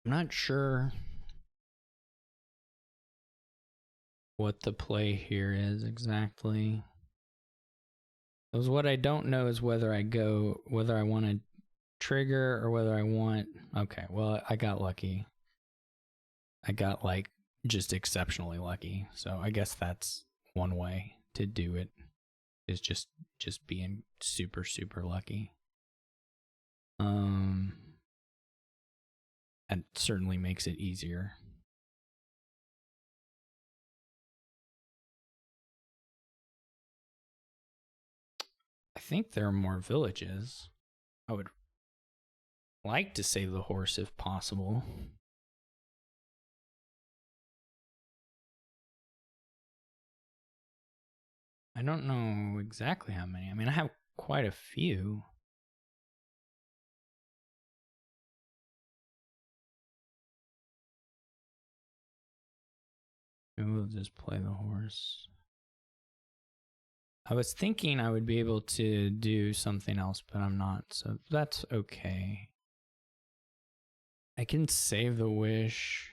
I'm not sure what the play here is exactly. Because what I don't know is whether I want to trigger or whether I want. Okay, well, I got lucky. I got like just exceptionally lucky. So I guess that's one way to do it, is just being super, super lucky. And certainly makes it easier. I think there are more villages. I would like to save the horse if possible. I don't know exactly how many. I mean, I have quite a few. Maybe we'll just play the horse. I was thinking I would be able to do something else, but I'm not, so that's okay. I can save the wish.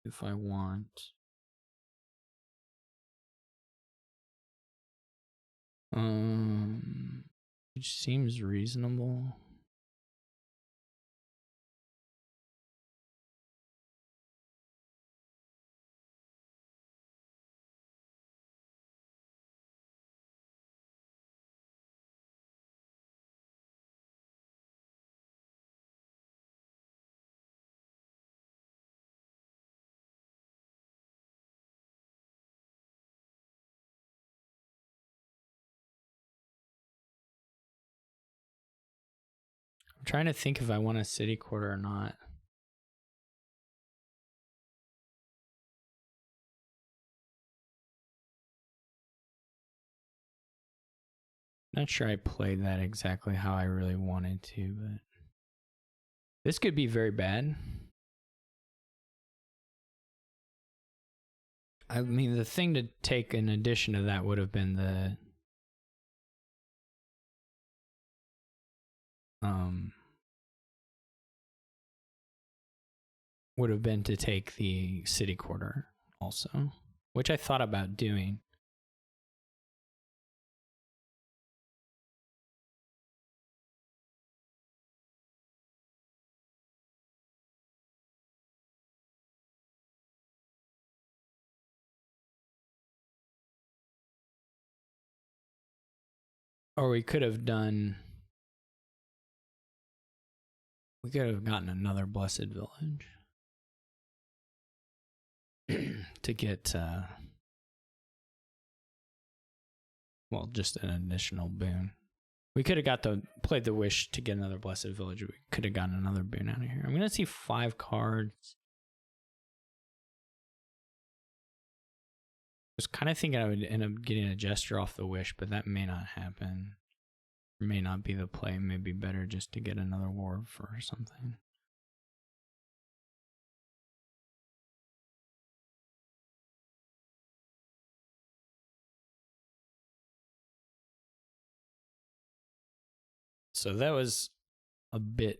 If I want. Which seems reasonable. I'm trying to think if I want a city quarter or not. Not sure I played that exactly how I really wanted to, but this could be very bad. I mean, the thing to take in addition to that would have been the would have been to take the city quarter also, which I thought about doing. Or we could have done... We could have gotten another Blessed Village. To get... well, just an additional boon. We could have played the wish to get another Blessed Village. We could have gotten another boon out of here. I'm going to see 5 cards. I was kind of thinking I would end up getting a gesture off the wish, but that may not happen. May not be the play. Maybe better just to get another wharf or something. So that was a bit...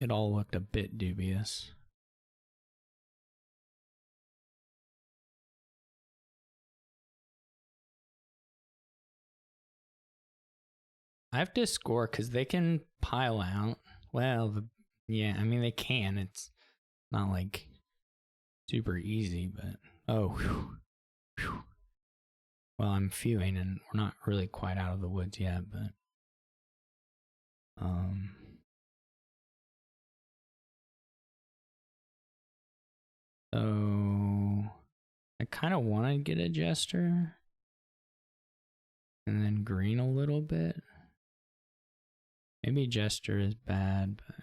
It all looked a bit dubious. I have to score because they can pile out. Well, yeah, I mean, they can. It's not like super easy, but... Oh, whew, whew. Well, I'm fewing, and we're not really quite out of the woods yet, but... So... I kind of want to get a Jester. And then green a little bit. Maybe Jester is bad, but...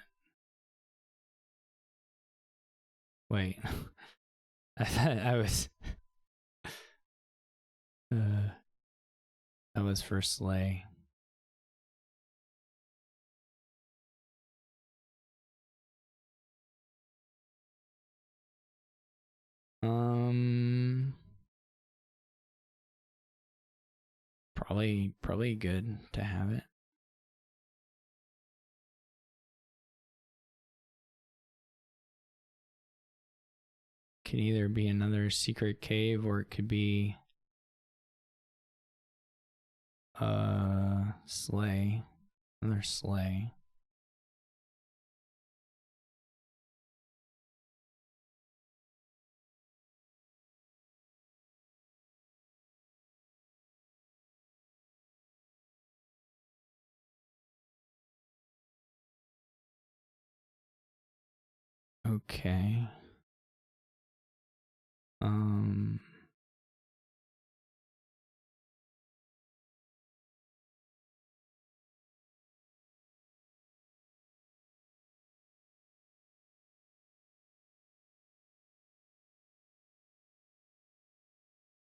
Wait. I thought I was... that was for Slay. Probably good to have it. Could either be another secret cave or it could be Slay. Another Slay. Okay.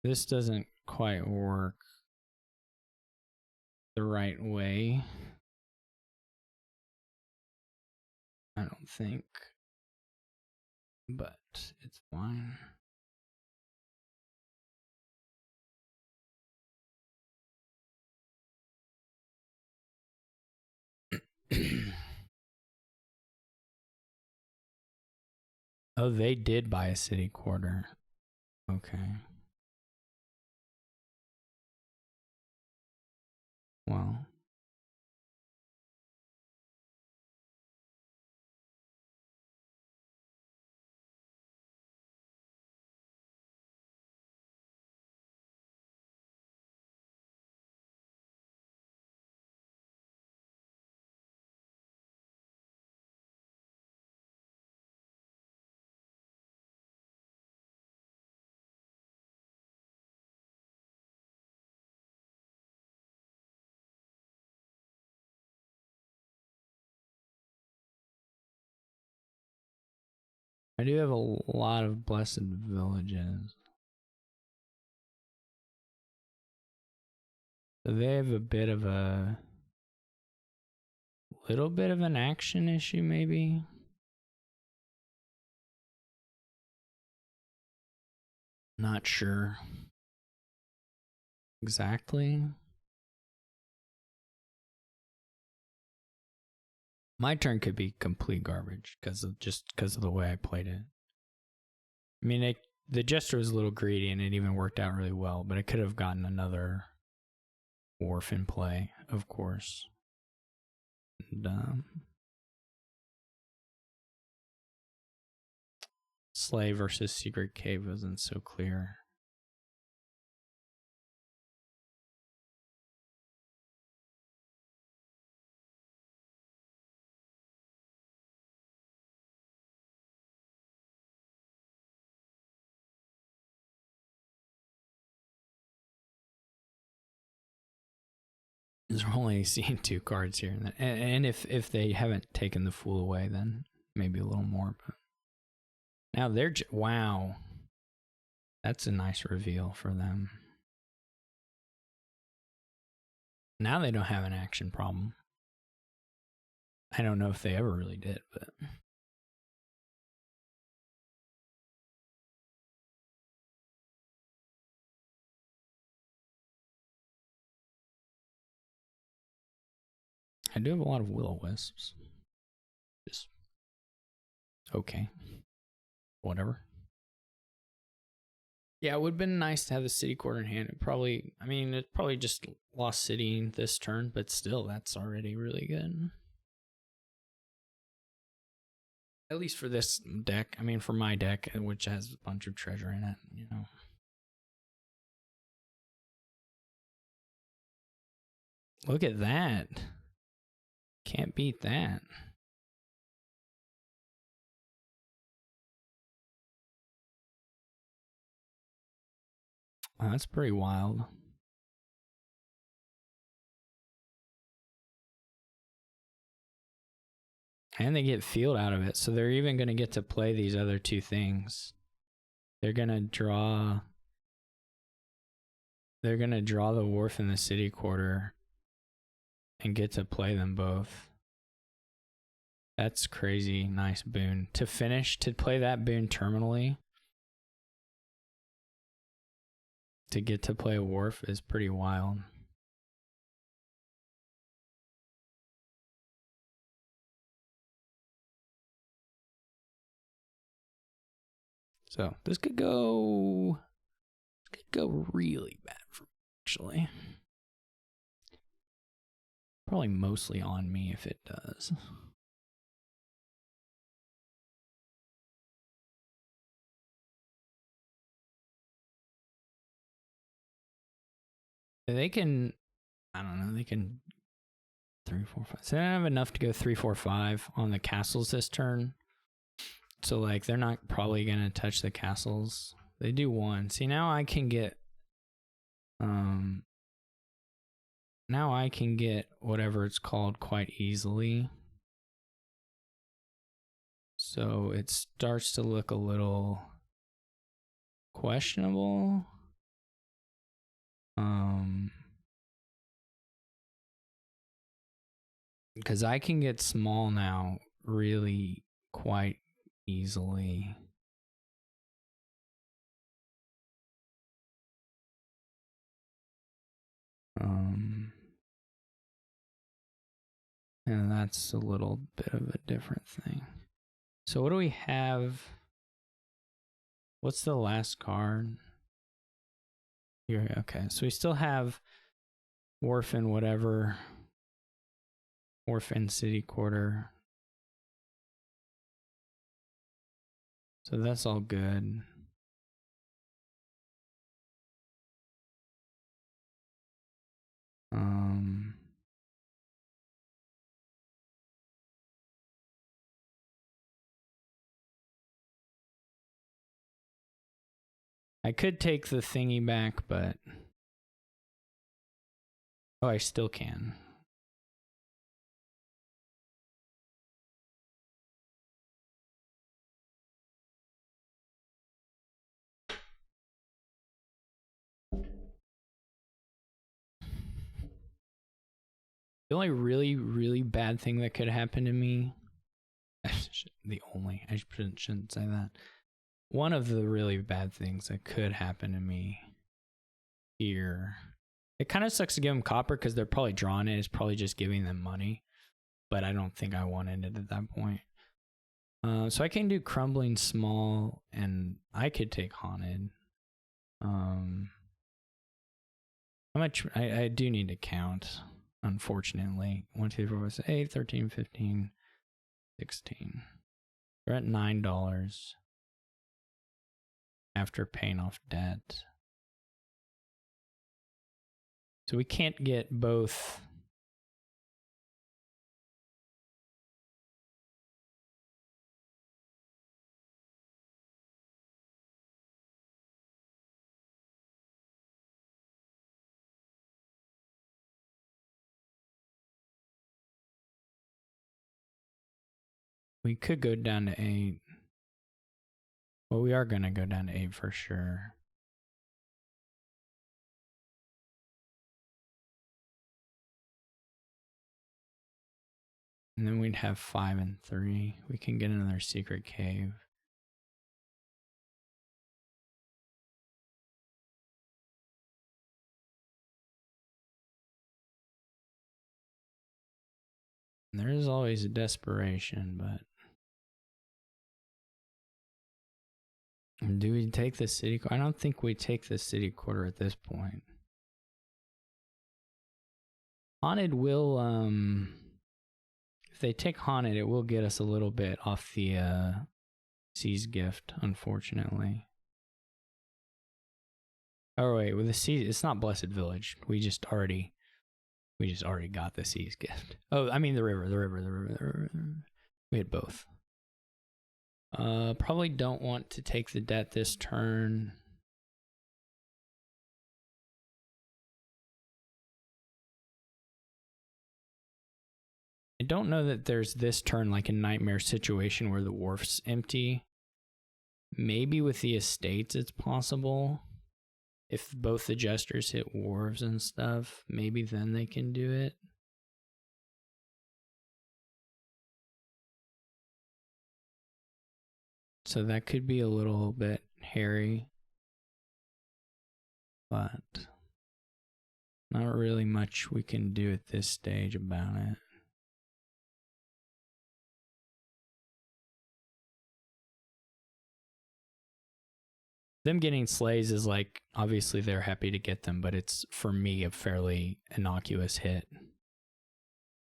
This doesn't quite work the right way. I don't think. But it's fine. Oh, they did buy a city quarter. Okay. Well. I do have a lot of blessed villages. So they have a bit of a little bit of an action issue, maybe. Not sure exactly. My turn could be complete garbage because of the way I played it. I mean, the Jester was a little greedy and it even worked out really well, but I could have gotten another wharf in play, of course. And, Slay versus Secret Cave wasn't so clear. because we're only seeing 2 cards here. And if they haven't taken the Fool away, then maybe a little more. But now they're... wow. That's a nice reveal for them. Now they don't have an action problem. I don't know if they ever really did, but... I do have a lot of Will-O-Wisps. Just... okay. Whatever. Yeah, it would have been nice to have the City Quarter in hand. It probably... I mean, it probably just lost City this turn, but still, that's already really good. At least for this deck. I mean, for my deck, which has a bunch of treasure in it, you know. Look at that. Can't beat that. Oh, that's pretty wild. And they get field out of it, so they're even going to get to play these other 2 things. They're going to draw... they're going to draw the Wharf and the City Quarter and get to play them both. That's crazy nice boon. To finish, to play that boon terminally, to get to play a Wharf is pretty wild. So this could go really bad for me, actually. Probably mostly on me if it does. They can, I don't know, they can 3, 4, 5. So they don't have enough to go 3, 4, 5 on the castles this turn. So like they're not probably gonna touch the castles. They do 1. See, now I can get now I can get whatever it's called quite easily. So it starts to look a little questionable. Because I can get small now really quite easily. And that's a little bit of a different thing. So what do we have? What's the last card? Here, okay, so we still have Wharf and whatever. Wharf and City Quarter. So that's all good. I could take the thingy back, but... oh, I still can. The only really bad thing that could happen to me... the only... I shouldn't say that. One of the really bad things that could happen to me here... it kind of sucks to give them copper because they're probably drawing it. It's probably just giving them money. But I don't think I wanted it at that point. So I can do Crumbling Small, and I could take Haunted. How much? I do need to count, unfortunately. 1, 2, 3, 4, 5, 6, 8, 13, 15, 16. We're at $9 after paying off debt. So we can't get both. We could go down to 8. Well, we are going to go down to 8 for sure. And then we'd have 5 and 3. We can get another secret cave. There is always a desperation, but do we take the city? I don't think we take the city quarter at this point. Haunted will, if they take Haunted, it will get us a little bit off the Sea's Gift, unfortunately. Oh wait, with the Sea, it's not Blessed Village. We just already got the Sea's Gift. Oh, I mean the river. We had both. Probably don't want to take the debt this turn. I don't know that there's this turn like a nightmare situation where the wharf's empty. Maybe with the estates it's possible. If both the jesters hit wharves and stuff, maybe then they can do it. So that could be a little bit hairy. But not really much we can do at this stage about it. Them getting slays is like, obviously they're happy to get them, but it's, for me, a fairly innocuous hit.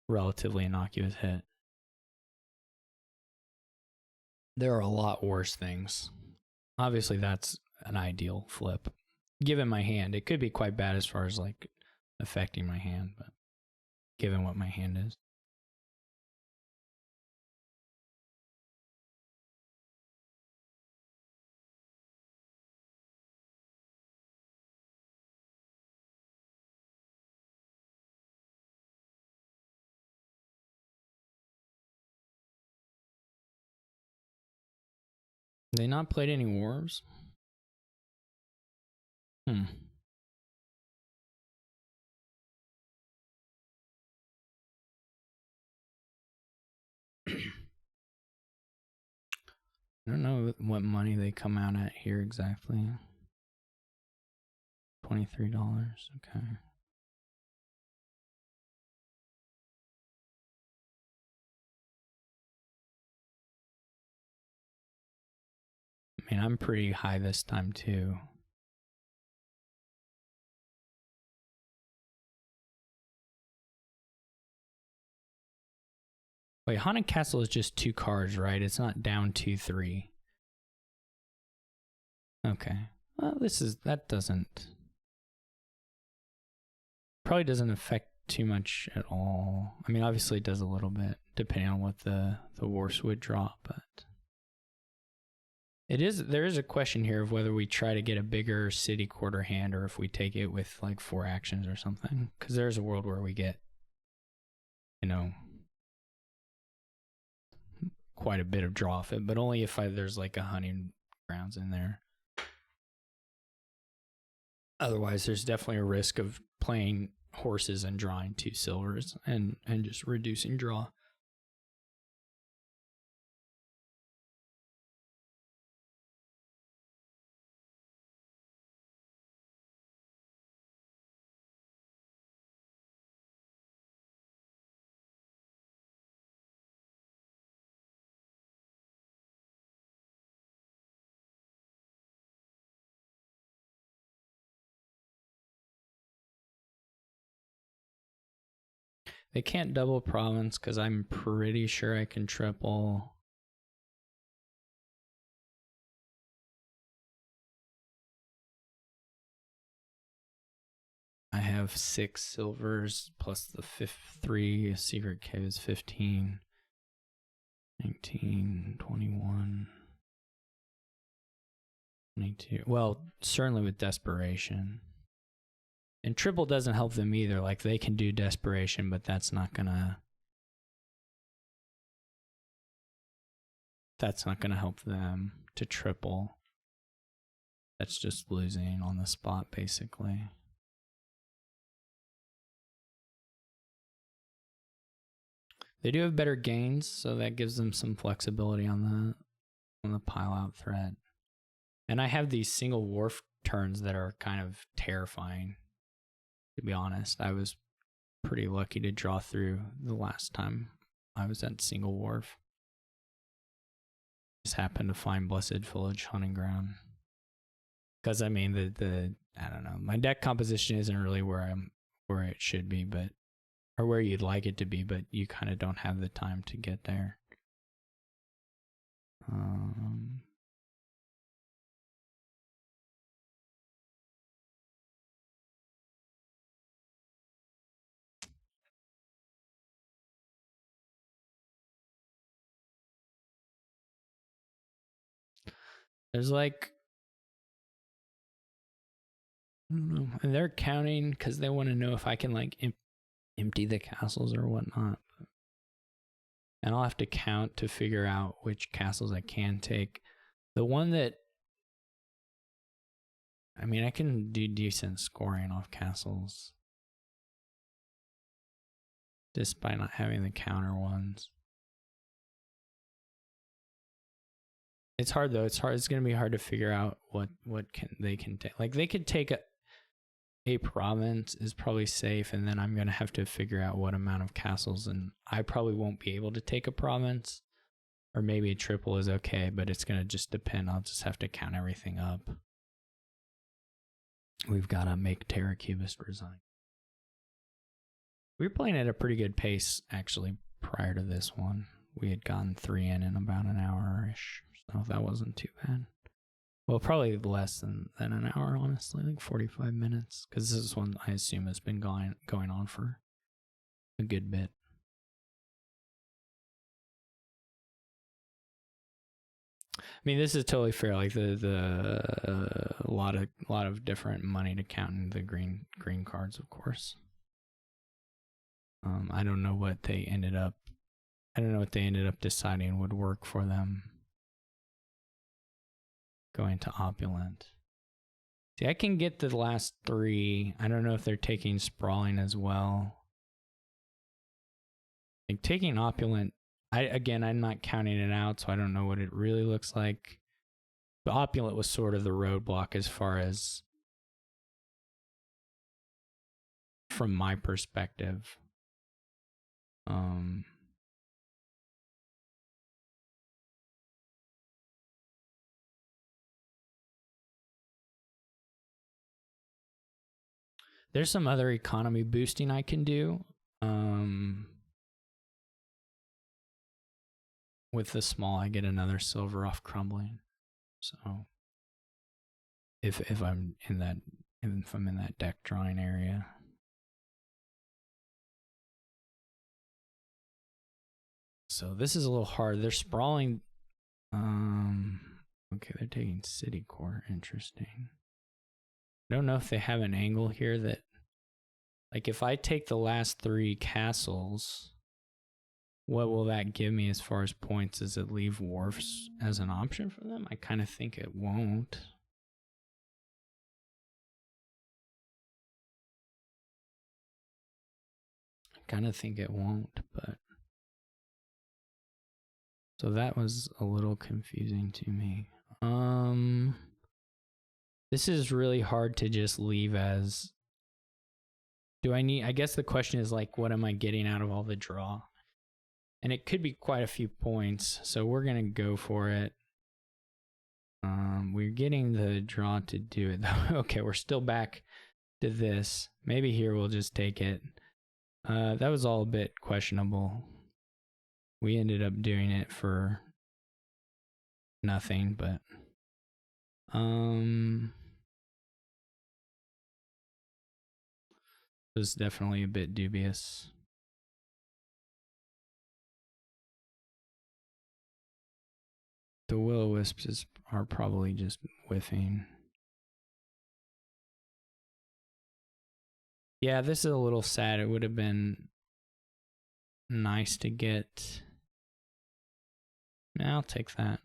Relatively innocuous hit. There are a lot worse things. Obviously that's an ideal flip. Given my hand, it could be quite bad as far as like affecting my hand, but given what my hand is. They not played any wharves? I don't know what money they come out at here exactly. $23, okay. I mean, I'm pretty high this time too. Wait, Haunted Castle is just 2 cards, right? It's not down 2-3. Okay. Well, that doesn't... Probably doesn't affect too much at all. I mean, obviously it does a little bit, depending on what the wharfs would draw, but... There is a question here of whether we try to get a bigger city quarter hand or if we take it with like 4 actions or something. Because there's a world where we get, you know, quite a bit of draw off it, but only if there's like a hunting grounds in there. Otherwise, there's definitely a risk of playing horses and drawing 2 silvers and just reducing draw. They can't double province because I'm pretty sure I can triple. I have 6 silvers plus the 3 secret caves, 15, 19, 21, 22. Well, certainly with Desperation. And triple doesn't help them either. Like, they can do Desperation, but that's not gonna... that's not going to help them to triple. That's just losing on the spot, basically. They do have better gains, so that gives them some flexibility on the pile out threat. And I have these single wharf turns that are kind of terrifying, to be honest. I was pretty lucky to draw through the last time I was at single wharf. Just happened to find Blessed Village hunting ground. Because I mean the I don't know, my deck composition isn't really where it should be, but or where you'd like it to be, but you kind of don't have the time to get there. There's like, I don't know, and they're counting because they want to know if I can like empty the castles or whatnot. And I'll have to count to figure out which castles I can take. The one that, I mean, I can do decent scoring off castles despite not having the counter ones. It's hard though. It's hard. It's going to be hard to figure out what they can take. Like they could take a province is probably safe, and then I'm going to have to figure out what amount of castles, and I probably won't be able to take a province, or maybe a triple is okay, but it's going to just depend. I'll just have to count everything up. We've got to make terracubist resign. We were playing at a pretty good pace, actually, prior to this one. We had gotten 3 in about an hour-ish, so that wasn't too bad. Well, probably less than an hour, honestly, like 45 minutes, because this is one I assume has been going on for a good bit. I mean, this is totally fair. Like a lot of different money to count in the green cards, of course. I don't know what they ended up deciding would work for them. Going to opulent. See, I can get the last 3. I don't know if they're taking sprawling as well. Like taking opulent, I'm not counting it out, so I don't know what it really looks like. The opulent was sort of the roadblock as far as from my perspective. There's some other economy boosting I can do. With the small, I get another silver off crumbling. So if I'm in that deck drawing area. So this is a little hard. They're sprawling. Okay, they're taking city core. Interesting. I don't know if they have an angle here that, like, if I take the last 3 castles, what will that give me as far as points? Does it leave wharfs as an option for them? I kind of think it won't. But so that was a little confusing to me. This is really hard to just leave as, I guess the question is like, what am I getting out of all the draw? And it could be quite a few points, so we're gonna go for it. We're getting the draw to do it though. Okay, we're still back to this. Maybe here we'll just take it. That was all a bit questionable. We ended up doing it for nothing, but it was definitely a bit dubious. The will-o-wisps are probably just whiffing. Yeah, this is a little sad. It would have been nice to get I'll take that.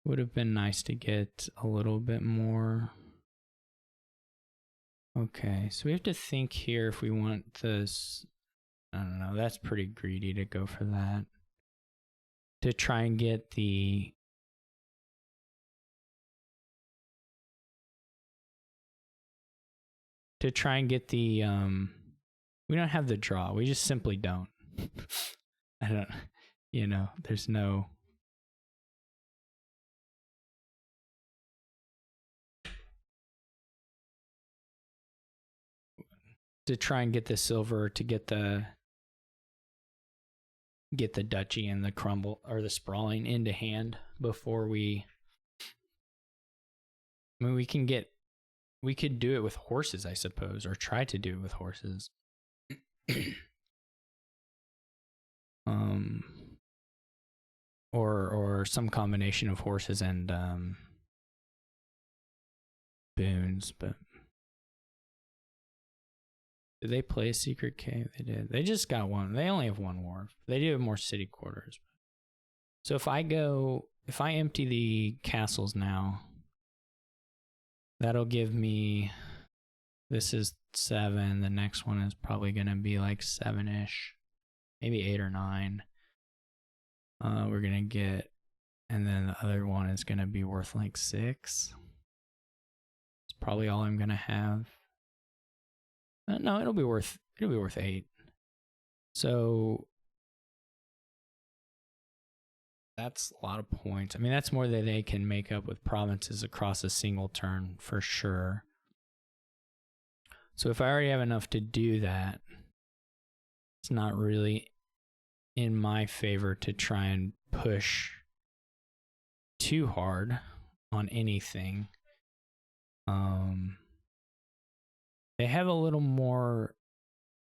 Would have been nice to get a little bit more. Okay, so we have to think here if we want this. I don't know, that's pretty greedy to go for that. To try and get the we don't have the draw. We just simply don't. I don't, there's no. To try and get the silver, to get the duchy and the crumble or the sprawling into hand before we. I mean, we could do it with horses, I suppose, or try to do it with horses. Or some combination of horses and boons, but did they play a secret cave? They did. They just got one. They only have one wharf. They do have more city quarters. So if I empty the castles now, that'll give me, this is 7. The next one is probably going to be like 7-ish, maybe 8 or 9. We're going to get, and then the other one is going to be worth like 6. It's probably all I'm going to have. No, it'll be worth 8. So that's a lot of points. I mean, that's more than they can make up with provinces across a single turn for sure. So if I already have enough to do that, it's not really in my favor to try and push too hard on anything. They have a little more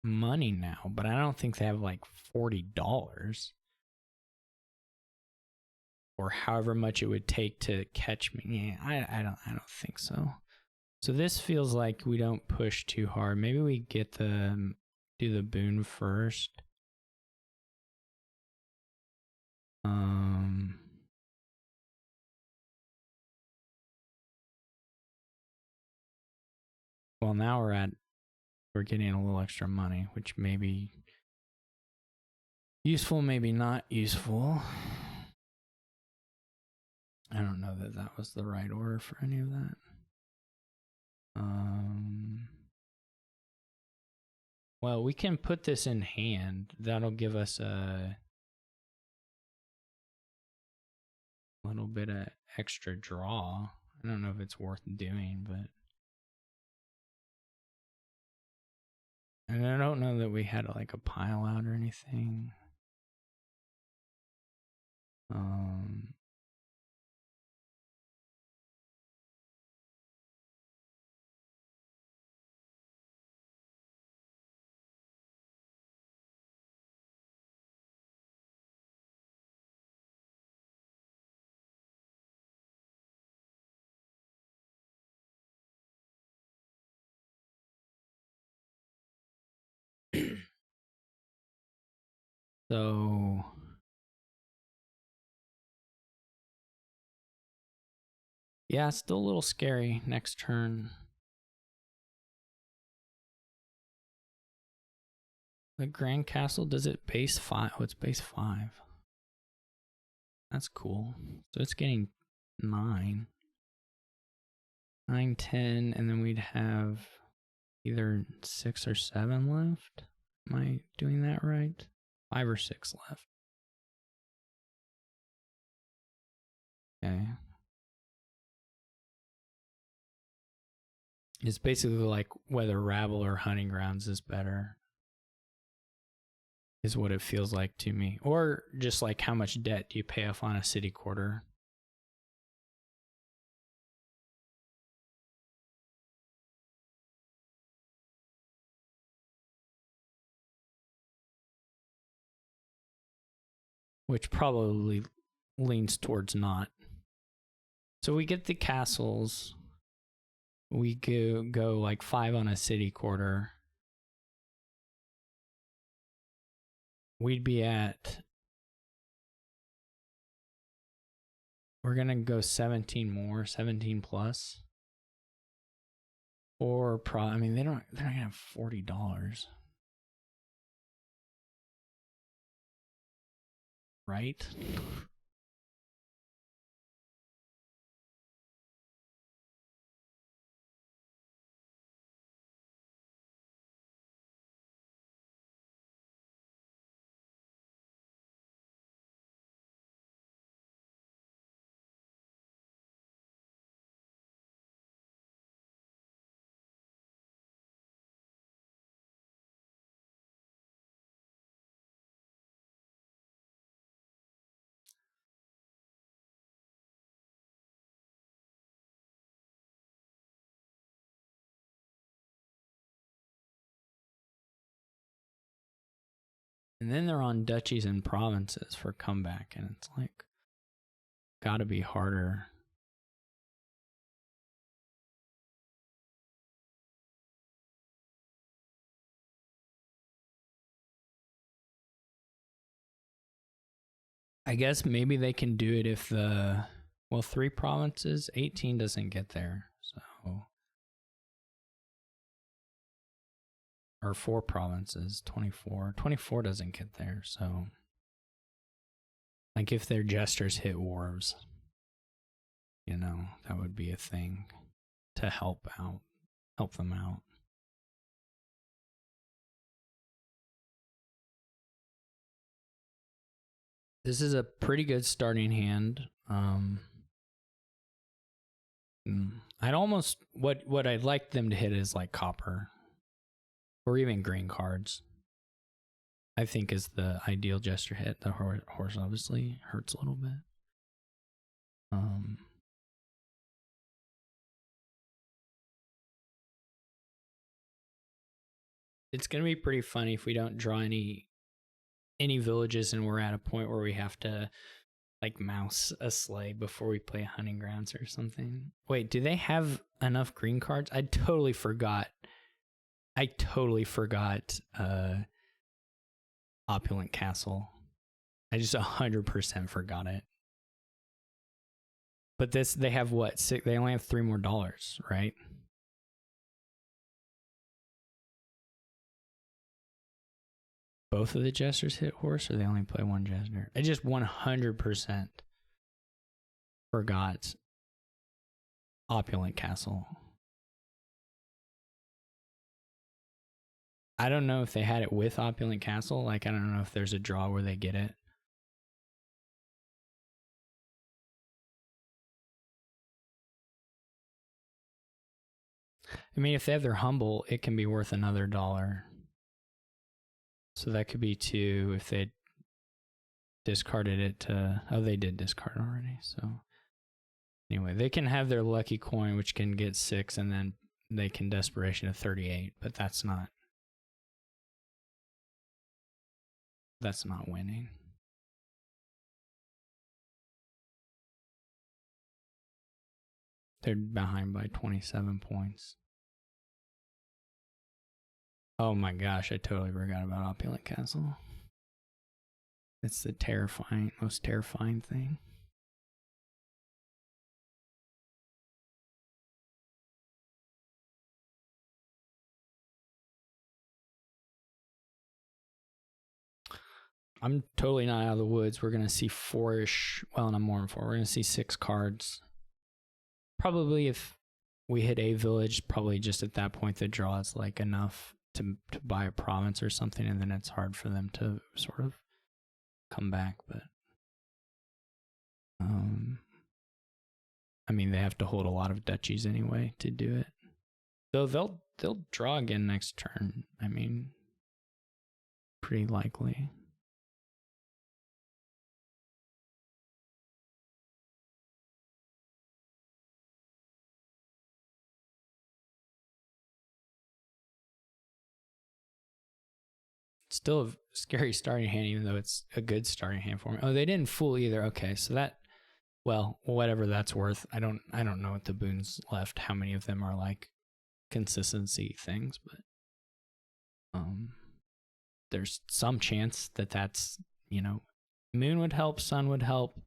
money now, but I don't think they have like $40 or however much it would take to catch me. Yeah, I don't think so. So this feels like we don't push too hard. Maybe we do the boon first. Well, now we're getting a little extra money, which may be useful, maybe not useful. I don't know that was the right order for any of that. Well, we can put this in hand. That'll give us a little bit of extra draw. I don't know if it's worth doing, but and I don't know that we had like a pile out or anything. So yeah, it's still a little scary next turn. The Grand Castle, does it base 5? Oh, it's base 5. That's cool. So it's getting 9. 9, 10, and then we'd have either 6 or 7 left. Am I doing that right? 5 or 6 left. Okay. It's basically like whether rabble or hunting grounds is better, is what it feels like to me. Or just like how much debt do you pay off on a city quarter? Which probably leans towards not. So we get the castles. We go like 5 on a city quarter. We'd be at we're gonna go 17 more, 17 plus. Or I mean, they're not gonna have $40, right? And then they're on duchies and provinces for comeback, and it's like, gotta be harder. I guess maybe they can do it if the, well, 3 provinces, 18 doesn't get there, so. Or 4 provinces, 24. 24 doesn't get there, so. Like if their jesters hit wharves, you know, that would be a thing to help them out. This is a pretty good starting hand. I'd almost, what I'd like them to hit is like copper or even green cards. I think is the ideal gesture hit. The horse obviously hurts a little bit. It's gonna be pretty funny if we don't draw any villages and we're at a point where we have to like mouse a sleigh before we play hunting grounds or something. Wait, do they have enough green cards? I totally forgot Opulent Castle. I just 100% forgot it. But this, they have what? They only have $3 more, right? Both of the jesters hit horse, or they only play one jester? I just 100% forgot Opulent Castle. I don't know if they had it with Opulent Castle. Like, I don't know if there's a draw where they get it. I mean, if they have their humble, it can be worth another $1. So that could be 2 if they discarded it to... Oh, they did discard already, so... Anyway, they can have their lucky coin, which can get 6, and then they can Desperation to 38, but that's not winning. They're behind by 27 points. Oh my gosh, I totally forgot about Opulent Castle. It's the most terrifying thing. I'm totally not out of the woods. We're going to see 4-ish. Well, not more than 4. We're going to see 6 cards. Probably if we hit a village, probably just at that point the draw is like enough to buy a province or something, and then it's hard for them to sort of come back. But I mean, they have to hold a lot of duchies anyway to do it. Though they'll draw again next turn. I mean, pretty likely. Still a scary starting hand, even though it's a good starting hand for me. Oh, they didn't fool either. Okay, so that, well, whatever that's worth. I don't know what the boons left, how many of them are like consistency things, but there's some chance that that's, you know, moon would help, sun would help.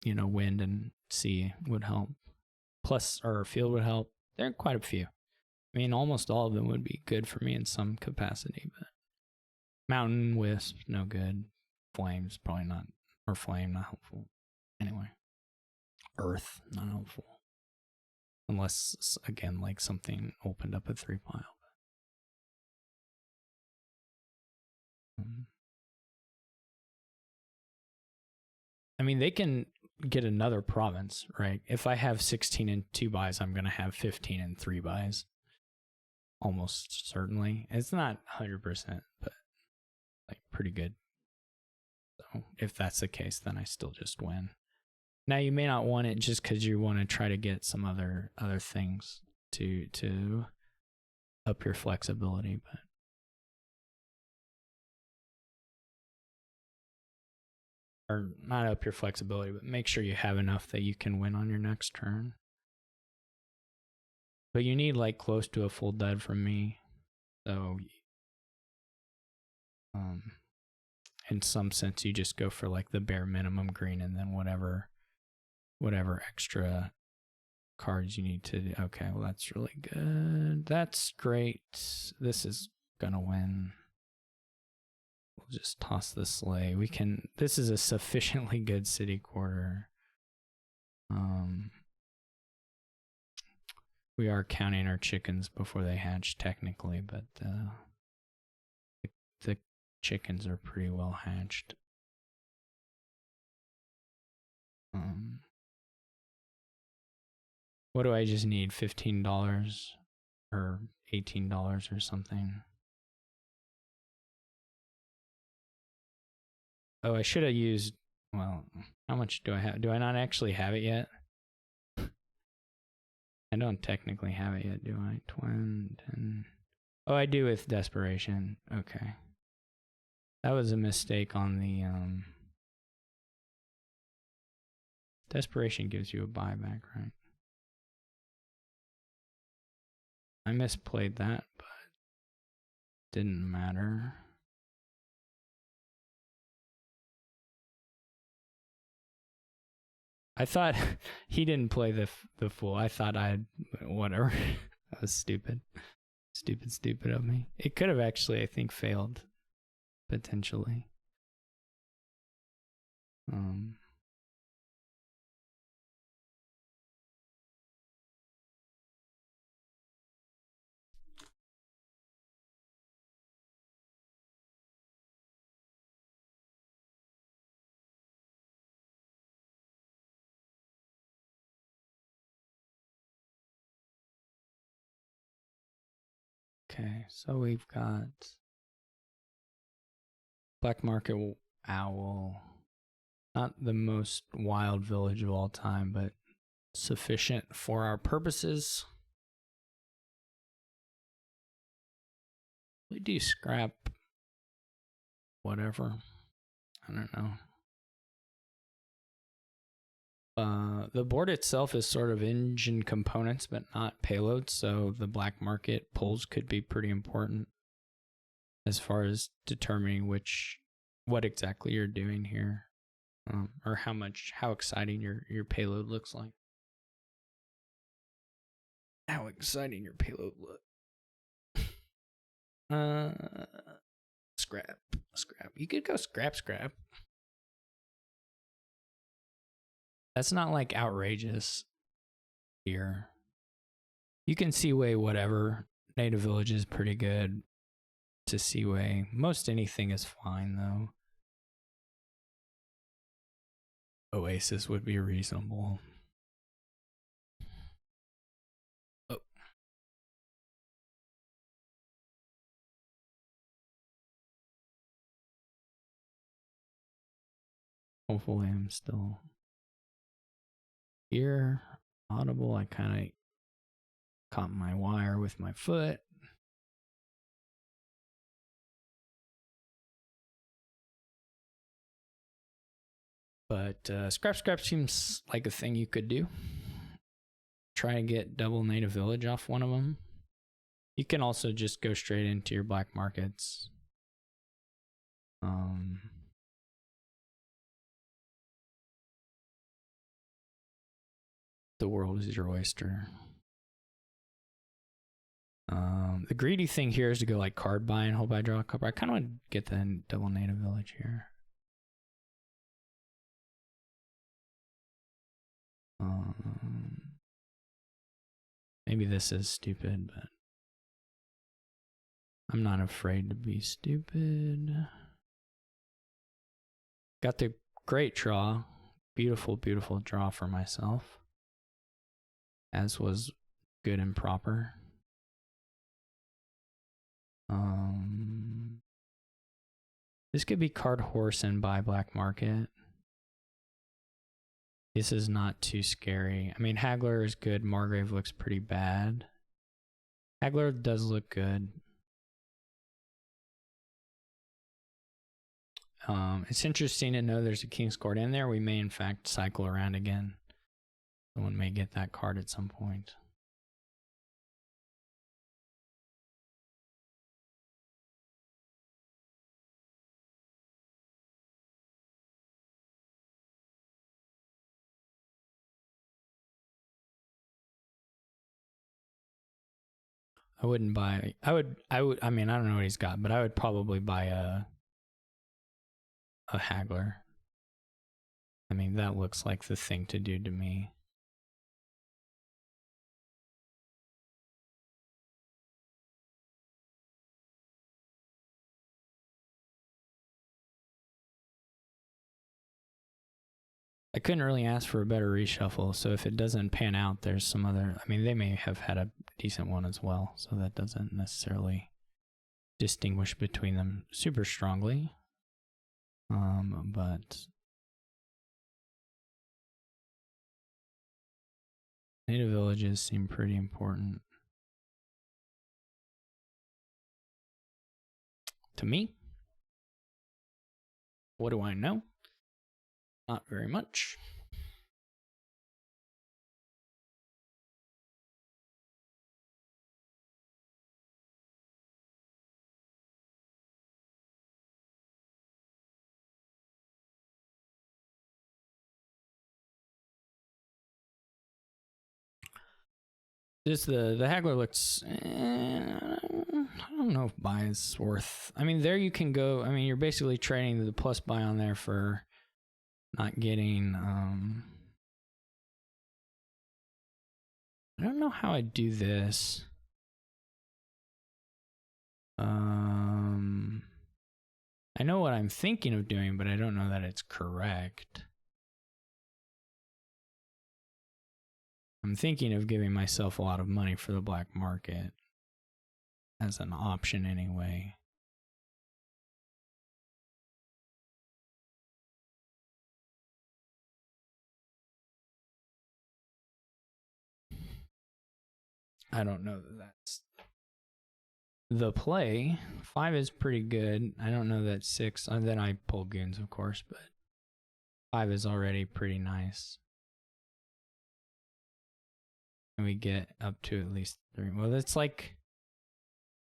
you know, wind and sea would help. Plus, our field would help. There are quite a few. I mean, almost all of them would be good for me in some capacity, but mountain, wisp, no good. Flames, probably not. Or flame, not helpful. Anyway. Earth, not helpful. Unless, again, like something opened up a 3-pile. I mean, they can get another province, right? If I have 16 and 2 buys, I'm going to have 15 and 3 buys. Almost certainly. It's not 100%, but like pretty good. So if that's the case, then I still just win. Now you may not want it just because you want to try to get some other things to up your flexibility, but or not up your flexibility, but make sure you have enough that you can win on your next turn. But you need like close to a full dud from me. So in some sense you just go for like the bare minimum green and then whatever extra cards you need to do. Okay, well that's really good. That's great. This is gonna win. We'll just toss the sleigh. We can, this is a sufficiently good city quarter. We are counting our chickens before they hatch technically, but the chickens are pretty well hatched. What do I just need? $15 or $18 or something? Oh, I should have used, well, how much do I have? Do I not actually have it yet? I don't technically have it yet, do I? 20, 10. Oh, I do with Desperation. Okay. That was a mistake on the, Desperation gives you a buyback, right? I misplayed that, but didn't matter. I thought he didn't play the fool. I thought whatever. That was stupid. Stupid of me. It could have actually, I think, failed. Potentially. Okay, so we've got Black Market Owl. Not the most wild village of all time, but sufficient for our purposes. We do scrap whatever. I don't know. The board itself is sort of engine components, but not payloads, so the black market pulls could be pretty important as far as determining what exactly you're doing here, or how exciting your payload looks like. How exciting your payload look. Scrap. You could go scrap. That's not like outrageous here. You can Seaway whatever. Native Village is pretty good to Seaway. Most anything is fine though. Oasis would be reasonable. Oh. Hopefully I'm still here. Audible. I kind of caught my wire with my foot. But scrap seems like a thing you could do. Try and get double Native Village off one of them. You can also just go straight into your black markets. The world is your oyster. The greedy thing here is to go like card buy and hope I draw a card. I kind of want to get the double native village here. Maybe this is stupid, but I'm not afraid to be stupid. Got the great draw. Beautiful, beautiful draw for myself. As was good and proper. This could be card horse and buy black market. This is not too scary. I mean, Haggler is good. Margrave looks pretty bad. Haggler does look good. It's interesting to know there's a King's Court in there. We may in fact cycle around again. Someone may get that card at some point. I wouldn't buy. I mean, I don't know what he's got, but I would probably buy a Haggler. I mean, that looks like the thing to do to me. I couldn't really ask for a better reshuffle, so if it doesn't pan out, there's some other... I mean, they may have had a decent one as well, so that doesn't necessarily distinguish between them super strongly. But... native villages seem pretty important. To me? What do I know? Not very much. Just the Haggler looks... I don't know if buy is worth... I mean, there you can go... I mean, you're basically trading the plus buy on there for not getting... I don't know how I do this. I know what I'm thinking of doing, but I don't know that it's correct. I'm thinking of giving myself a lot of money for the black market. As an option anyway. I don't know that that's the play. 5 is pretty good. I don't know that 6, and then I pull goons of course, but 5 is already pretty nice. And we get up to at least 3. Well, it's like,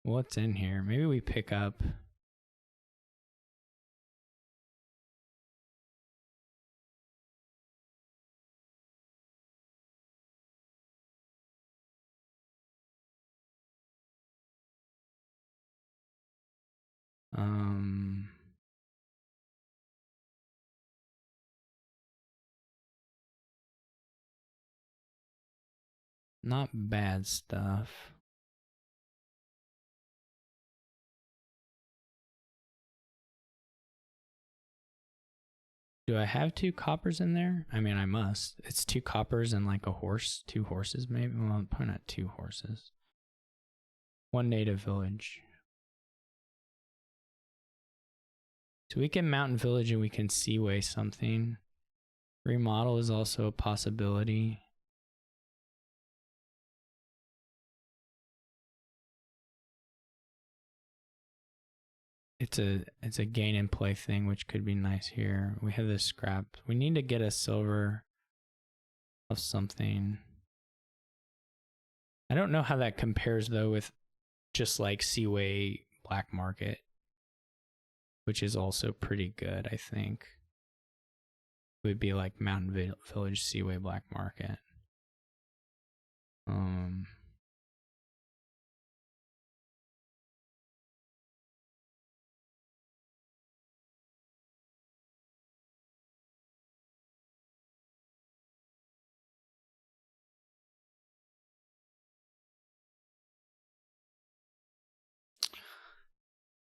what's in here? Maybe we pick up. Not bad stuff. Do I have 2 coppers in there? I mean, I must. It's 2 coppers and like a horse. 2 horses maybe? Well, probably not 2 horses. 1 native village. So we can mountain village and we can seaway something. Remodel is also a possibility. It's a gain and play thing, which could be nice here. We have this scrap. We need to get a silver of something. I don't know how that compares though with just like Seaway Black Market, which is also pretty good, I think. It would be like Mountain Village Seaway Black Market.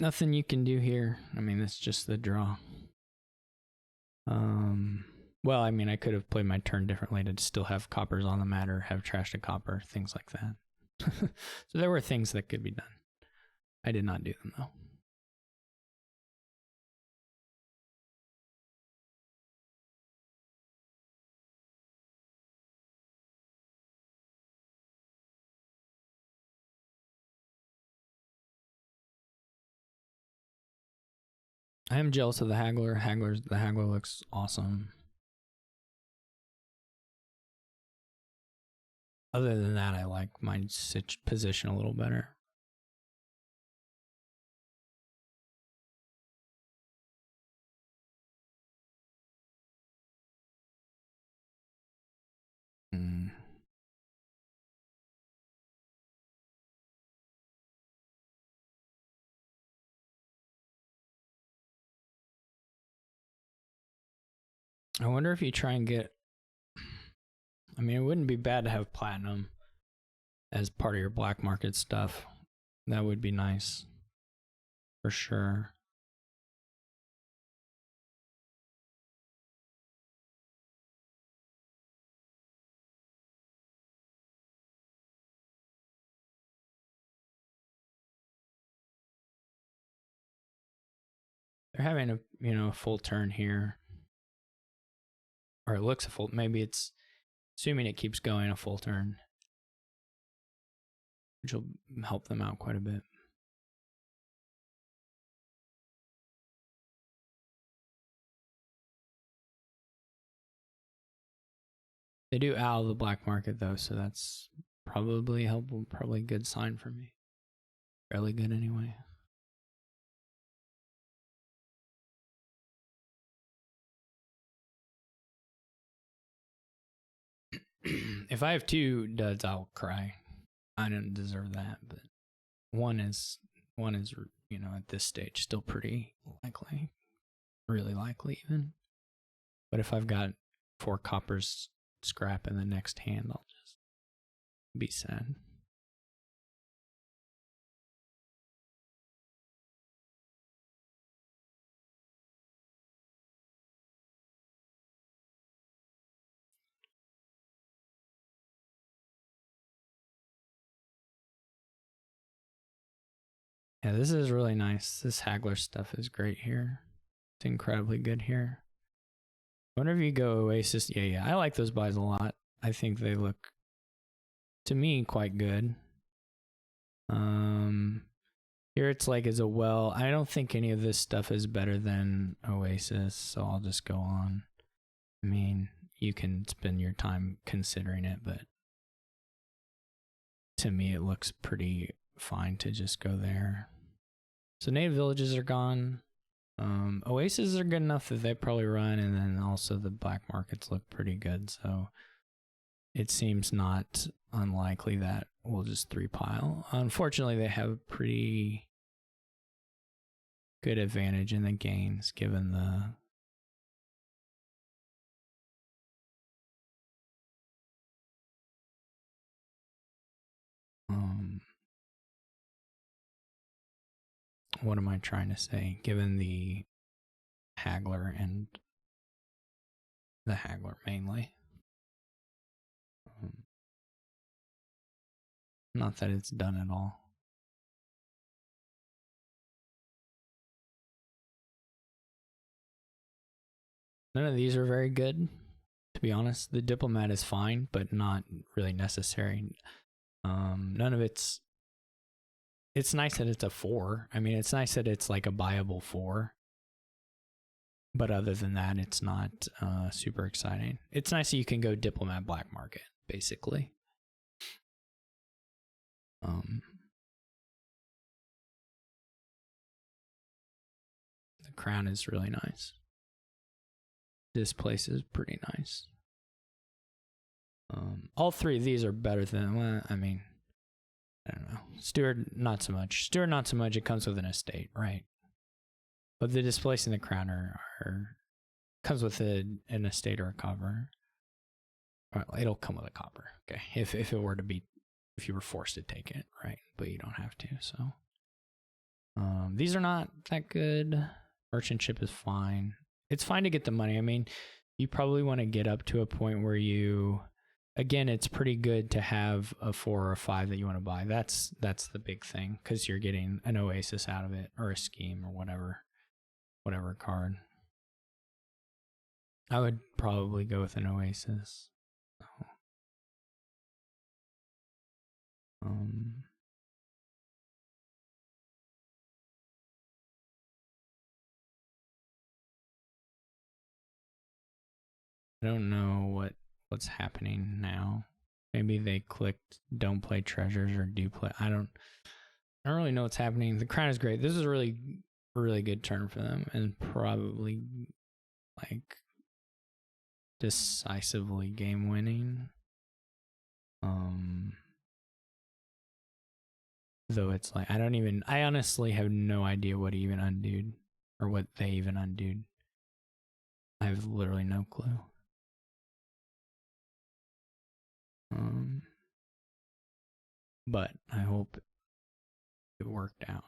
Nothing you can do here. I mean, it's just the draw. Well, I mean, I could have played my turn differently to still have coppers on the mat or have trash to copper, things like that. So there were things that could be done. I did not do them, though. I am jealous of the Haggler. The Haggler looks awesome. Other than that, I like my position a little better. I wonder if you try and get... I mean, it wouldn't be bad to have platinum as part of your black market stuff. That would be nice. For sure. They're having a full turn here. Or it looks a full... Maybe it's... Assuming it keeps going a full turn. Which will help them out quite a bit. They do owl the black market though, so that's probably helpful, probably a good sign for me. Fairly good anyway. If I have 2 duds, I'll cry. I didn't deserve that, but one is at this stage still pretty likely, really likely even. But if I've got 4 coppers scrap in the next hand, I'll just be sad. Yeah, this is really nice. This Haggler stuff is great here. It's incredibly good here. Whenever you go Oasis, yeah, I like those buys a lot. I think they look, to me, quite good. Here it's like as a well. I don't think any of this stuff is better than Oasis, so I'll just go on. I mean, you can spend your time considering it, but to me it looks pretty fine to just go there. So native villages are gone. Oases are good enough that they probably run, and then also the black markets look pretty good, so it seems not unlikely that we'll just 3-pile. Unfortunately, they have pretty good advantage in the gains given the what am I trying to say? Given the Haggler and the Haggler mainly. Not that it's done at all. None of these are very good, to be honest. The Diplomat is fine, but not really necessary. None of it's nice that it's a 4. I mean, it's nice that it's like a buyable 4. But other than that, it's not super exciting. It's nice that you can go Diplomat black market, basically. The crown is really nice. This place is pretty nice. all three of these are better than, well, I mean, I don't know. Steward, not so much. Steward, not so much. It comes with an estate, right? But the displacing the crown comes with an estate or a copper. It'll come with a copper, okay? If it were to be, if you were forced to take it, right? But you don't have to. So these are not that good. Merchantship is fine. It's fine to get the money. I mean, you probably want to get up to a point where you, again, it's pretty good to have a 4 or a 5 that you want to buy. That's the big thing, because you're getting an oasis out of it, or a scheme, or whatever card. I would probably go with an oasis. I don't know what's happening now. Maybe they clicked don't play treasures or do play. I don't really know what's happening. The crown is great. This is a really good turn for them, and probably like decisively game winning. Though it's like I honestly have no idea what he even undid, or what they even undid. I have literally no clue. But I hope it worked out.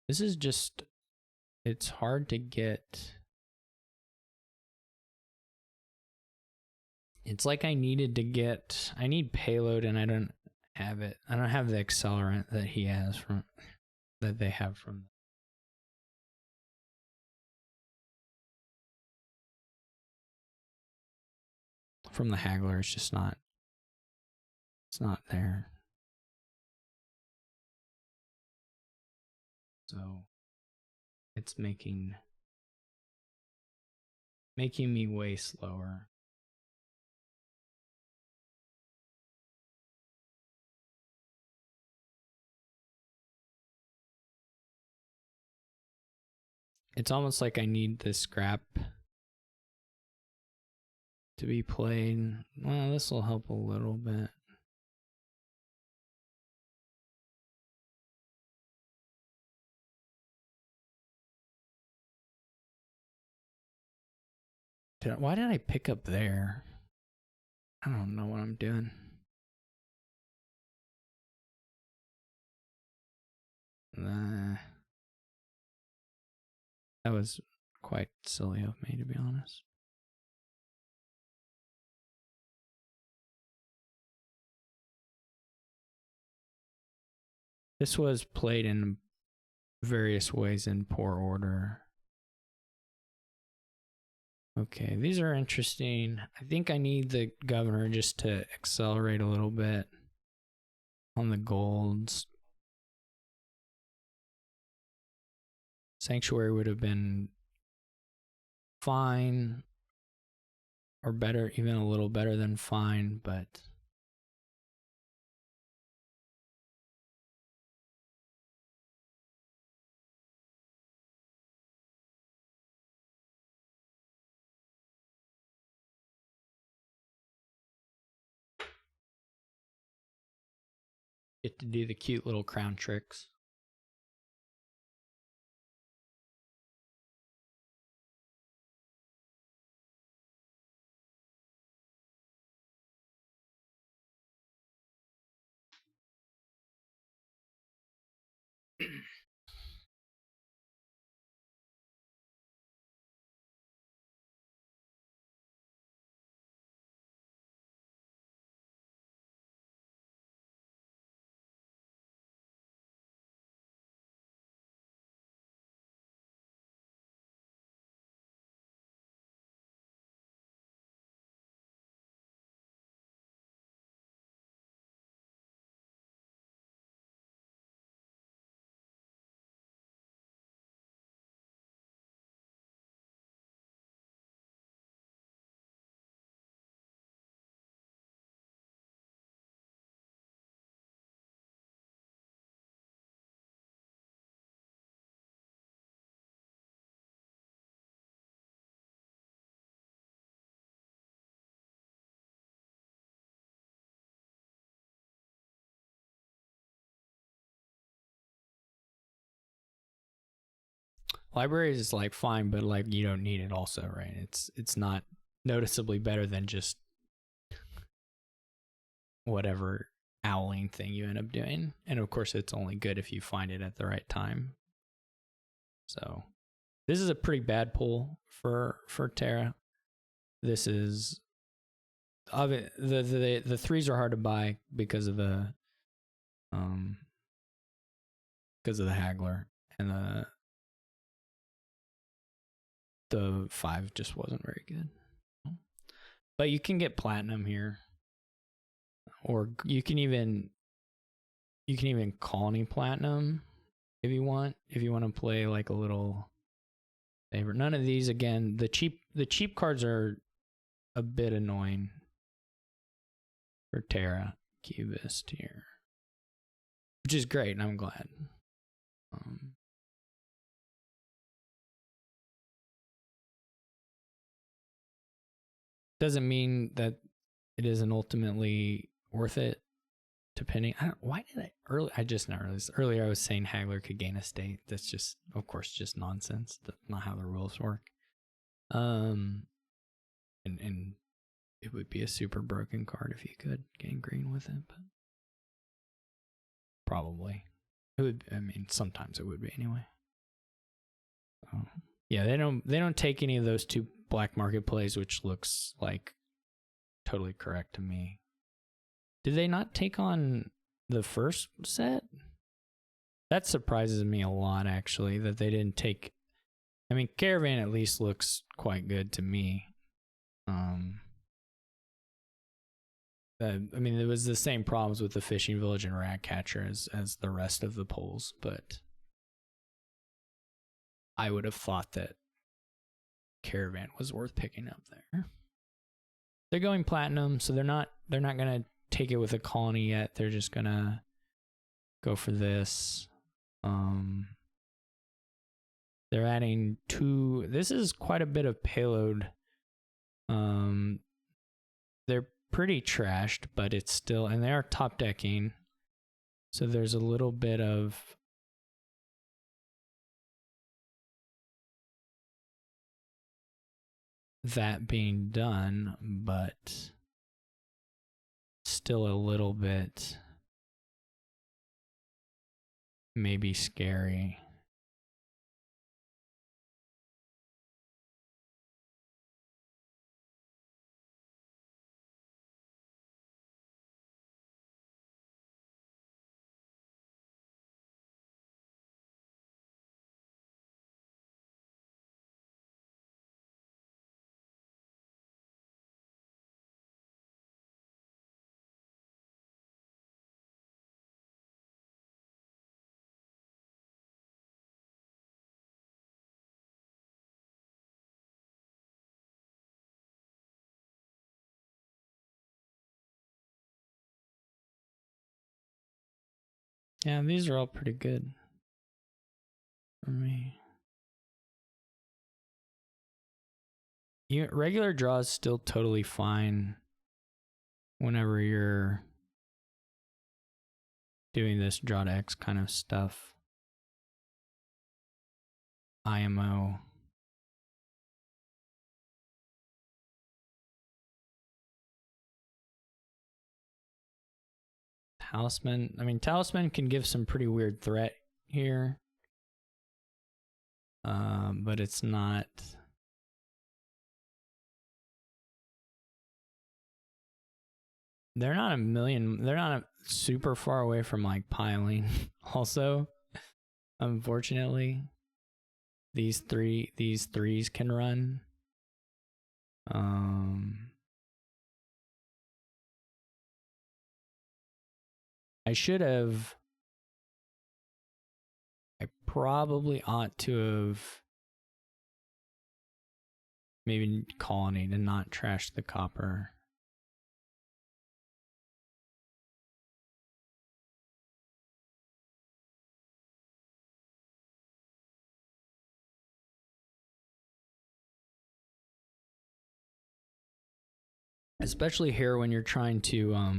This is just, it's hard to get. It's like I need payload, and I don't have it. I don't have the accelerant that he has that they have from. From the haggler. It's just not. It's not there. So it's making me way slower. It's almost like I need this scrap to be played. Well, this will help a little bit. Why did I pick up there? I don't know what I'm doing. That was quite silly of me, to be honest. This was played in various ways in poor order. Okay, these are interesting. I think I need the governor just to accelerate a little bit on the golds. Sanctuary would have been fine, or better, even a little better than fine, but get to do the cute little crown tricks. Libraries is like fine, but like you don't need it also, right? It's not noticeably better than just whatever owling thing you end up doing. And of course it's only good if you find it at the right time. So this is a pretty bad pull for Terra. This is of it, the threes are hard to buy because of the haggler, and the 5 just wasn't very good. But you can get platinum here, or you can even colony platinum if you want to play like a little favorite. None of these, again, the cheap cards are a bit annoying for terracubist here, which is great, and I'm glad. Doesn't mean that it isn't ultimately worth it, depending. Why did I early? I just not realized earlier. I was saying Haggler could gain a state. That's just, of course, just nonsense. That's not how the rules work. And it would be a super broken card if you could gain green with it, but probably it would. I mean, sometimes it would be anyway. Yeah, they don't take any of those 2 black market plays, which looks like totally correct to me. Did they not take on the first set? That surprises me a lot, actually, that they didn't take. I mean, Caravan at least looks quite good to me. I mean, it was the same problems with the Fishing Village and Ratcatcher as the rest of the polls, but I would have thought that Caravan was worth picking up there. They're going platinum, so they're not gonna take it with a colony yet. They're just gonna go for this. They're adding 2. This is quite a bit of payload. They're pretty trashed, but it's still, and they are top decking, so there's a little bit of that being done, but still a little bit maybe scary. Yeah, these are all pretty good for me. Regular draw is still totally fine whenever you're doing this draw to X kind of stuff. IMO. Talisman. I mean, Talisman can give some pretty weird threat here. But it's not. They're not super far away from like piling. Also, unfortunately, these threes can run. I probably ought to have maybe colony to not trash the copper. Especially here when you're trying to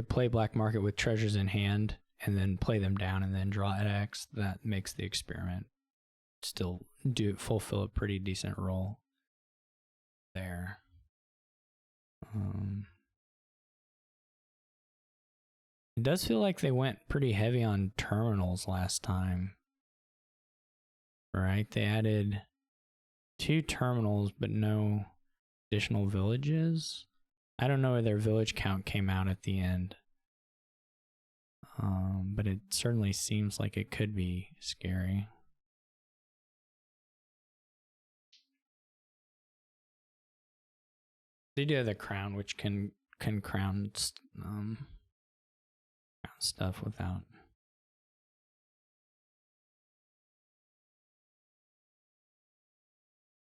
play black market with treasures in hand, and then play them down and then draw at X, that makes the experiment still fulfill a pretty decent role there. It does feel like they went pretty heavy on terminals last time, right? They added 2 terminals but no additional villages. I don't know where their village count came out at the end, but it certainly seems like it could be scary. They do have the crown, which can crown stuff without.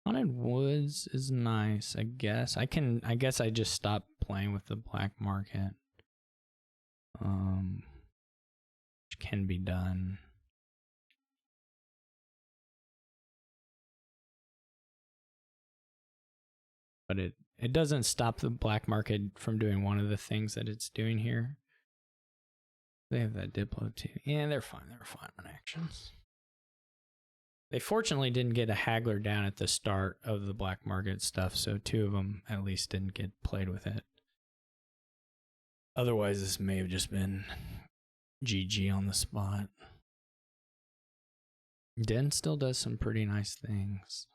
Haunted Woods is nice, I guess. I guess I just stopped playing with the black market. Which can be done. But it doesn't stop the black market from doing one of the things that it's doing here. They have that Diplo too. Yeah, they're fine. They're fine on actions. They fortunately didn't get a haggler down at the start of the black market stuff, so 2 of them at least didn't get played with it. Otherwise, this may have just been GG on the spot. Den still does some pretty nice things,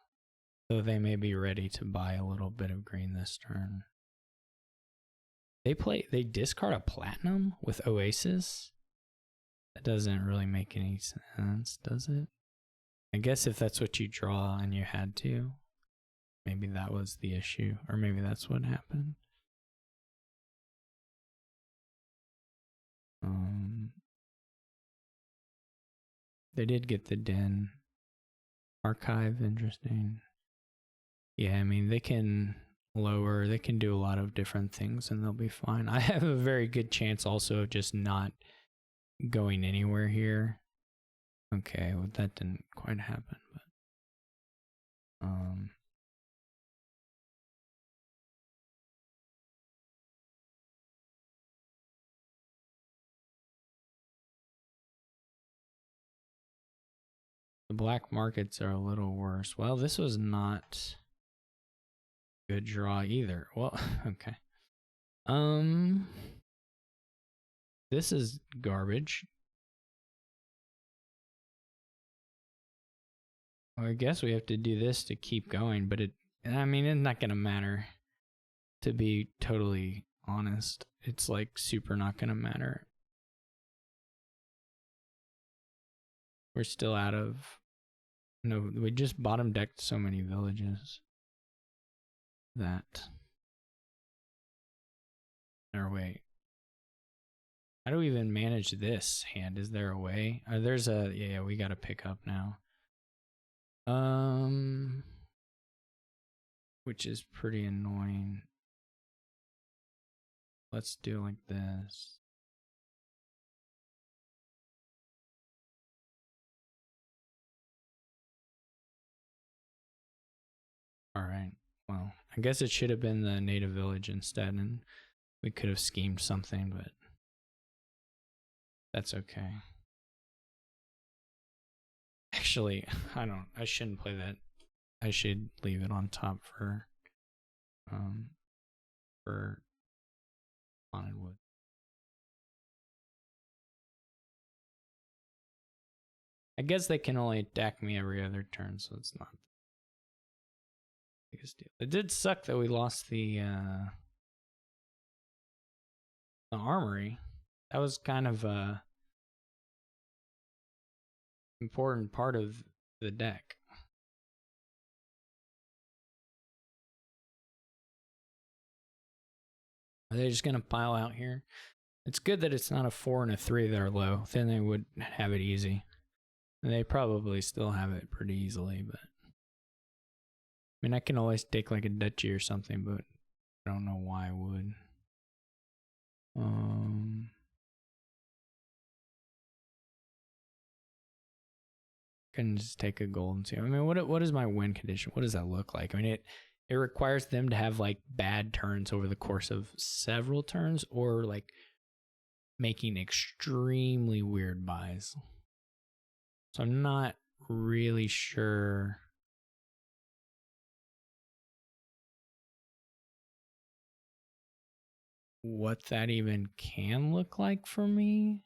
though they may be ready to buy a little bit of green this turn. They discard a platinum with Oasis? That doesn't really make any sense, does it? I guess if that's what you draw and you had to, maybe that was the issue, or maybe that's what happened. They did get the Den archive, interesting. Yeah, I mean, they can lower, they can do a lot of different things and they'll be fine. I have a very good chance also of just not going anywhere here. Okay, well that didn't quite happen, but the black markets are a little worse. Well, this was not a good draw either. Well, okay. This is garbage. Well, I guess we have to do this to keep going, but I mean, it's not gonna matter, to be totally honest. It's like super not gonna matter. We're still out of, no, we just bottom decked so many villages that, or wait, how do we even manage this hand? Is there a way? There's a, yeah, we gotta pick up now. Which is pretty annoying. Let's do like this. All right. Well, I guess it should have been the native village instead, and we could have schemed something, but that's okay. Actually, I shouldn't play that. I should leave it on top for Haunted Wood. I guess they can only attack me every other turn, so it's not the biggest deal. It did suck that we lost the armory. That was kind of a important part of the deck. Are they just gonna pile out here? It's good that it's not a 4 and a 3 that are low. Then they would have it easy. And they probably still have it pretty easily, but I mean, I can always take like a duchy or something, but I don't know why I would. Can just take a gold and see. I mean, what is my win condition? What does that look like? I mean, it requires them to have like bad turns over the course of several turns, or like making extremely weird buys. So I'm not really sure what that even can look like for me.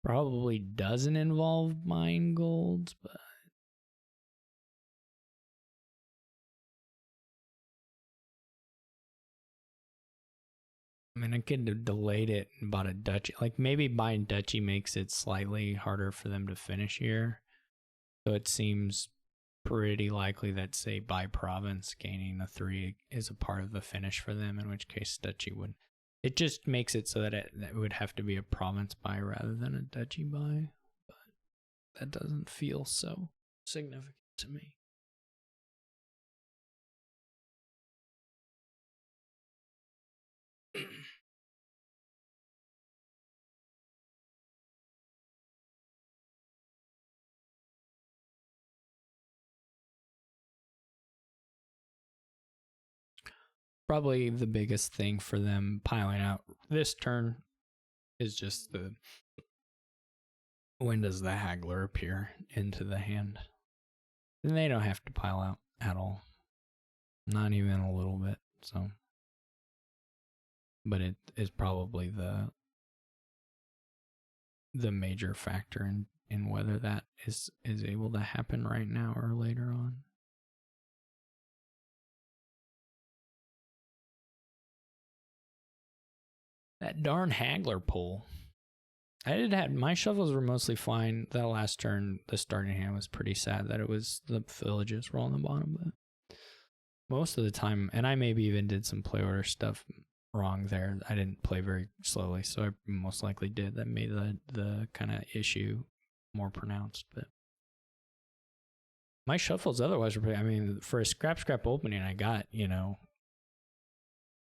Probably doesn't involve buying golds, but I mean, I could have delayed it and bought a duchy. Like maybe buying duchy makes it slightly harder for them to finish here. So it seems pretty likely that, say, by province gaining a 3 is a part of the finish for them, in which case duchy would. It just makes it so that it would have to be a province buy rather than a duchy buy. But that doesn't feel so significant to me. Probably the biggest thing for them piling out this turn is just the when does the haggler appear into the hand? And they don't have to pile out at all. Not even a little bit. So, but it is probably the major factor in whether that is able to happen right now or later on. That darn haggler pull. I did have my shuffles were mostly fine. That last turn, the starting hand was pretty sad that it was the villages were on the bottom, but most of the time, and I maybe even did some play order stuff wrong there. I didn't play very slowly, so I most likely did. That made the kind of issue more pronounced, but my shuffles otherwise were pretty, I mean, for a scrap opening, I got,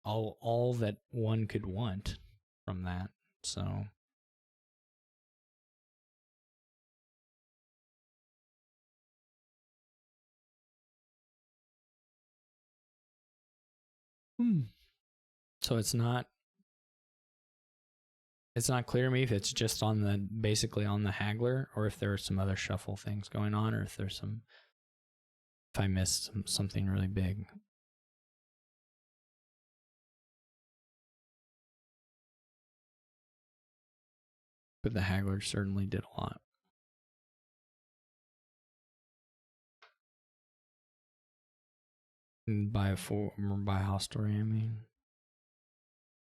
all that one could want from that. So so it's not clear to me if it's just on basically on the haggler, or if there are some other shuffle things going on, or if I missed something really big. But the haggler certainly did a lot. And by house story, I mean.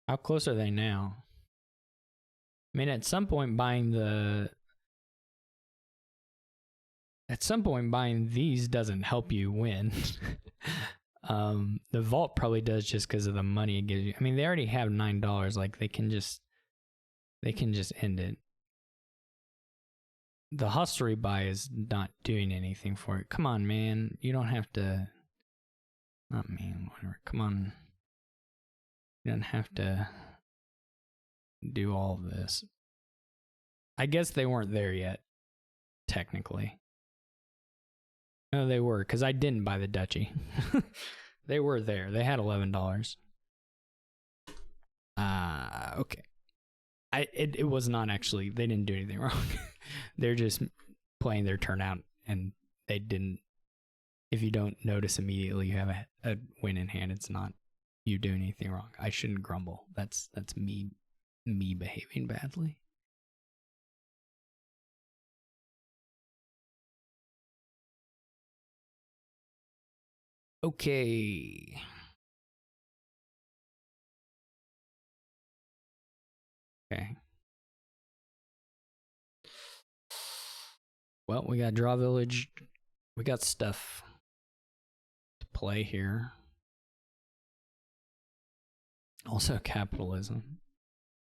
How close are they now? I mean, at some point buying these doesn't help you win. The vault probably does just because of the money it gives you. I mean, they already have $9. Like they can just end it. The hostelry buy is not doing anything for it. Come on, man. You don't have to. Not man, whatever. Come on. You don't have to do all of this. I guess they weren't there yet, technically. No, they were, because I didn't buy the duchy. They were there. They had $11. Okay. It was not actually, they didn't do anything wrong. They're just playing their turn out, and they didn't. If you don't notice immediately you have a win in hand, it's not you doing anything wrong. I shouldn't grumble. That's me behaving badly. Okay. Okay. Well, we got Draw Village. We got stuff to play here. Also capitalism,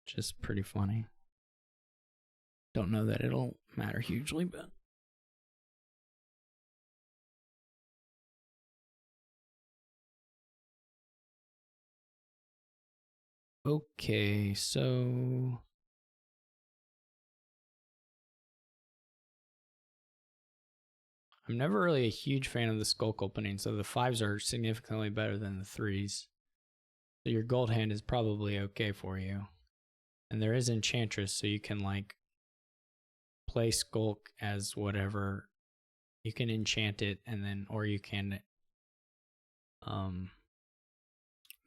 which is pretty funny. Don't know that it'll matter hugely, but okay, so I'm never really a huge fan of the Skulk opening, so the 5s are significantly better than the 3s. So your gold hand is probably okay for you. And there is Enchantress, so you can like play Skulk as whatever. You can enchant it and then, or you can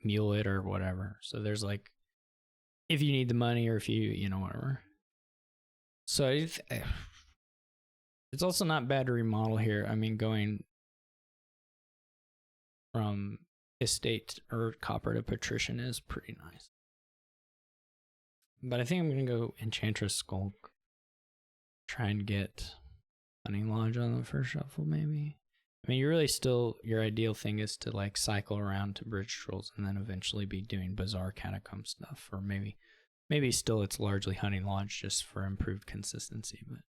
mule it or whatever. So there's like, if you need the money or if you know, whatever. So it's also not bad to remodel here. I mean, going from estate or copper to patrician is pretty nice. But I think I'm going to go Enchantress Skulk. Try and get Hunting Lodge on the first shuffle, maybe. I mean, you really still, your ideal thing is to like cycle around to Bridge Trolls and then eventually be doing Bazaar Catacomb stuff. Or maybe still it's largely Hunting Lodge just for improved consistency. But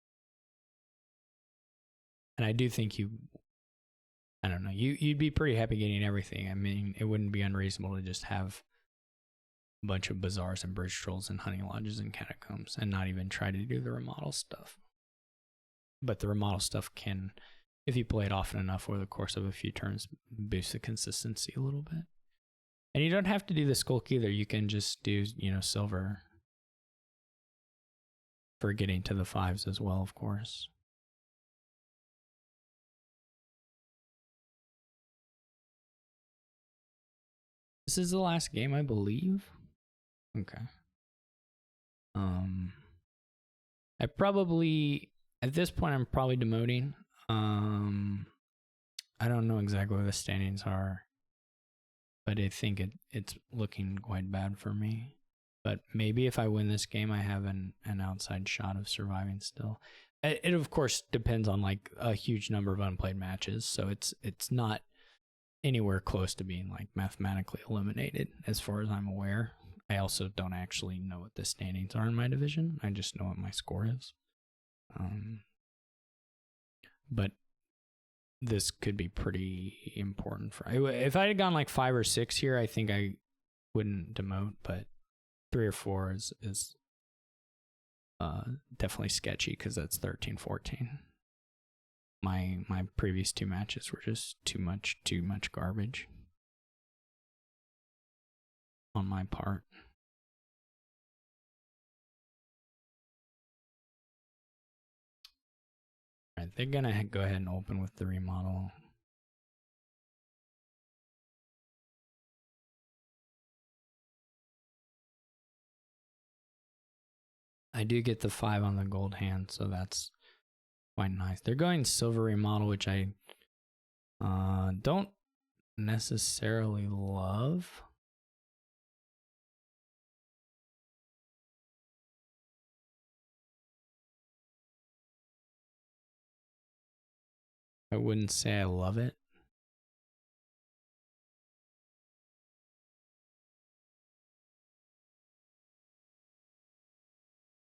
and I do think I don't know, you'd be pretty happy getting everything. I mean, it wouldn't be unreasonable to just have a bunch of Bazaars and Bridge Trolls and Hunting Lodges and Catacombs and not even try to do the remodel stuff. But the remodel stuff can, if you play it often enough over the course of a few turns, boost the consistency a little bit. And you don't have to do the Skulk either. You can just do, silver for getting to the 5s as well, of course. This is the last game, I believe. Okay. I probably, at this point, I'm probably demoting. I don't know exactly what the standings are, but I think it's looking quite bad for me. But maybe if I win this game, I have an outside shot of surviving still. It of course depends on like a huge number of unplayed matches, so it's not anywhere close to being like mathematically eliminated as far as I'm aware. I also don't actually know what the standings are in my division. I just know what my score is. But this could be pretty important for, if I had gone like 5 or 6 here, I think I wouldn't demote, but 3 or 4 is definitely sketchy because that's 13-14. My previous 2 matches were just too much garbage on my part. All right, they're gonna go ahead and open with the remodel. I do get the 5 on the gold hand, so that's quite nice. They're going silver remodel, which I don't necessarily love. I wouldn't say I love it.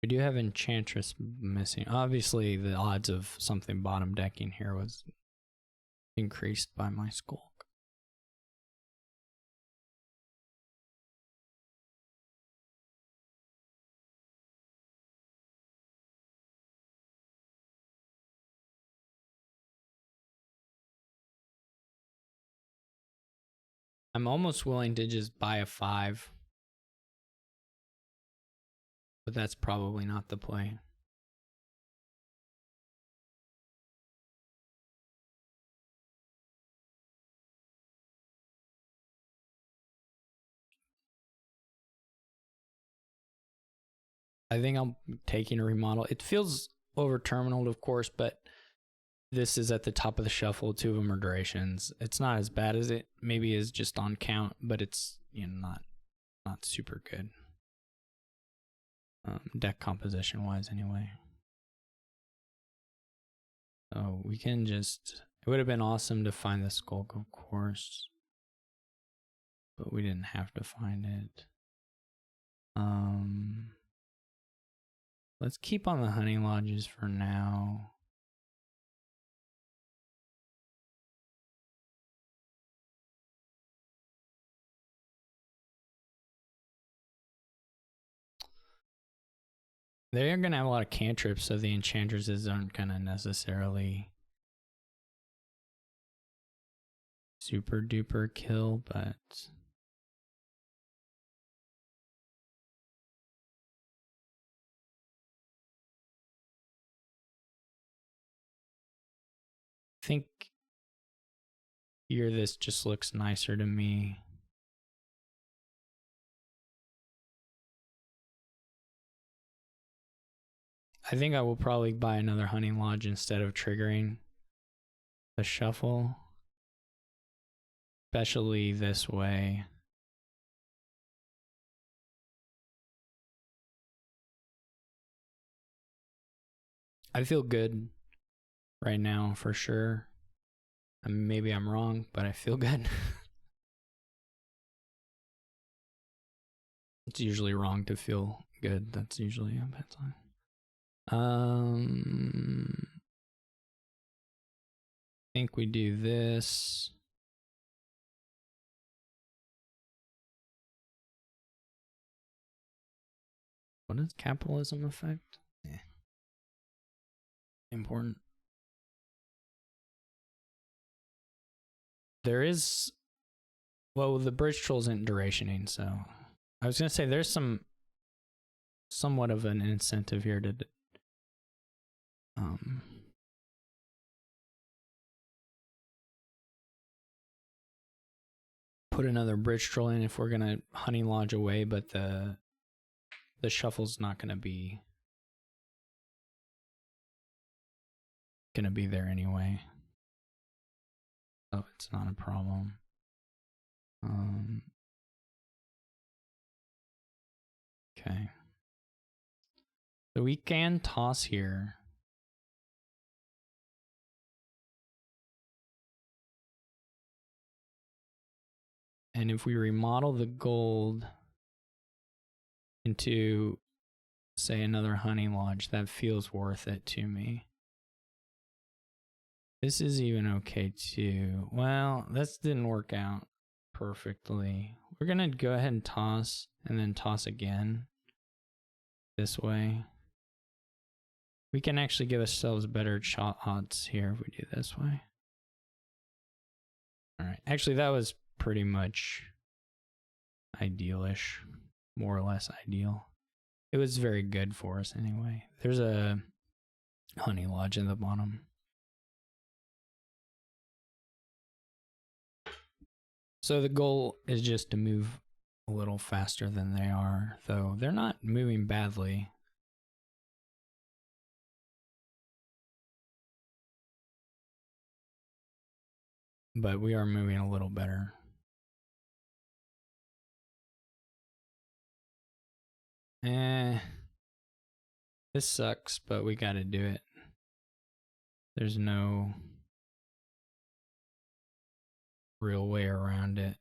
We do have Enchantress missing. Obviously, the odds of something bottom decking here was increased by my Skulk. I'm almost willing to just buy a 5. But that's probably not the play. I think I'm taking a remodel. It feels over terminaled, of course, but this is at the top of the shuffle. 2 of them are durations. It's not as bad as it maybe is just on count, but it's not super good. Deck composition wise anyway. So we can just, it would have been awesome to find the Skulk, of course, but we didn't have to find it. Let's keep on the Hunting Lodges for now. They're going to have a lot of cantrips, so the Enchantresses aren't going to necessarily super duper kill, but think here this just looks nicer to me. I think I will probably buy another hunting lodge instead of triggering the shuffle, especially this way. I feel good right now for sure. I mean, maybe I'm wrong, but I feel good. It's usually wrong to feel good. That's usually a bad sign. I think we do this. What does capitalism affect? Yeah. Important. There is, well, the bridge troll isn't durationing, so I was gonna say there's somewhat of an incentive here to put another bridge troll in if we're gonna hunting lodge away, but the shuffle's not gonna be there anyway, so it's not a problem. Okay, so we can toss here. And if we remodel the gold into, say, another hunting lodge, that feels worth it to me. This is even okay too. Well, this didn't work out perfectly. We're gonna go ahead and toss, and then toss again this way. We can actually give ourselves better odds here if we do this way. All right, actually that was pretty much idealish, more or less ideal. It was very good for us anyway. There's a hunting lodge in the bottom. So the goal is just to move a little faster than they are, though they're not moving badly. But we are moving a little better. This sucks, but we gotta do it. There's no real way around it.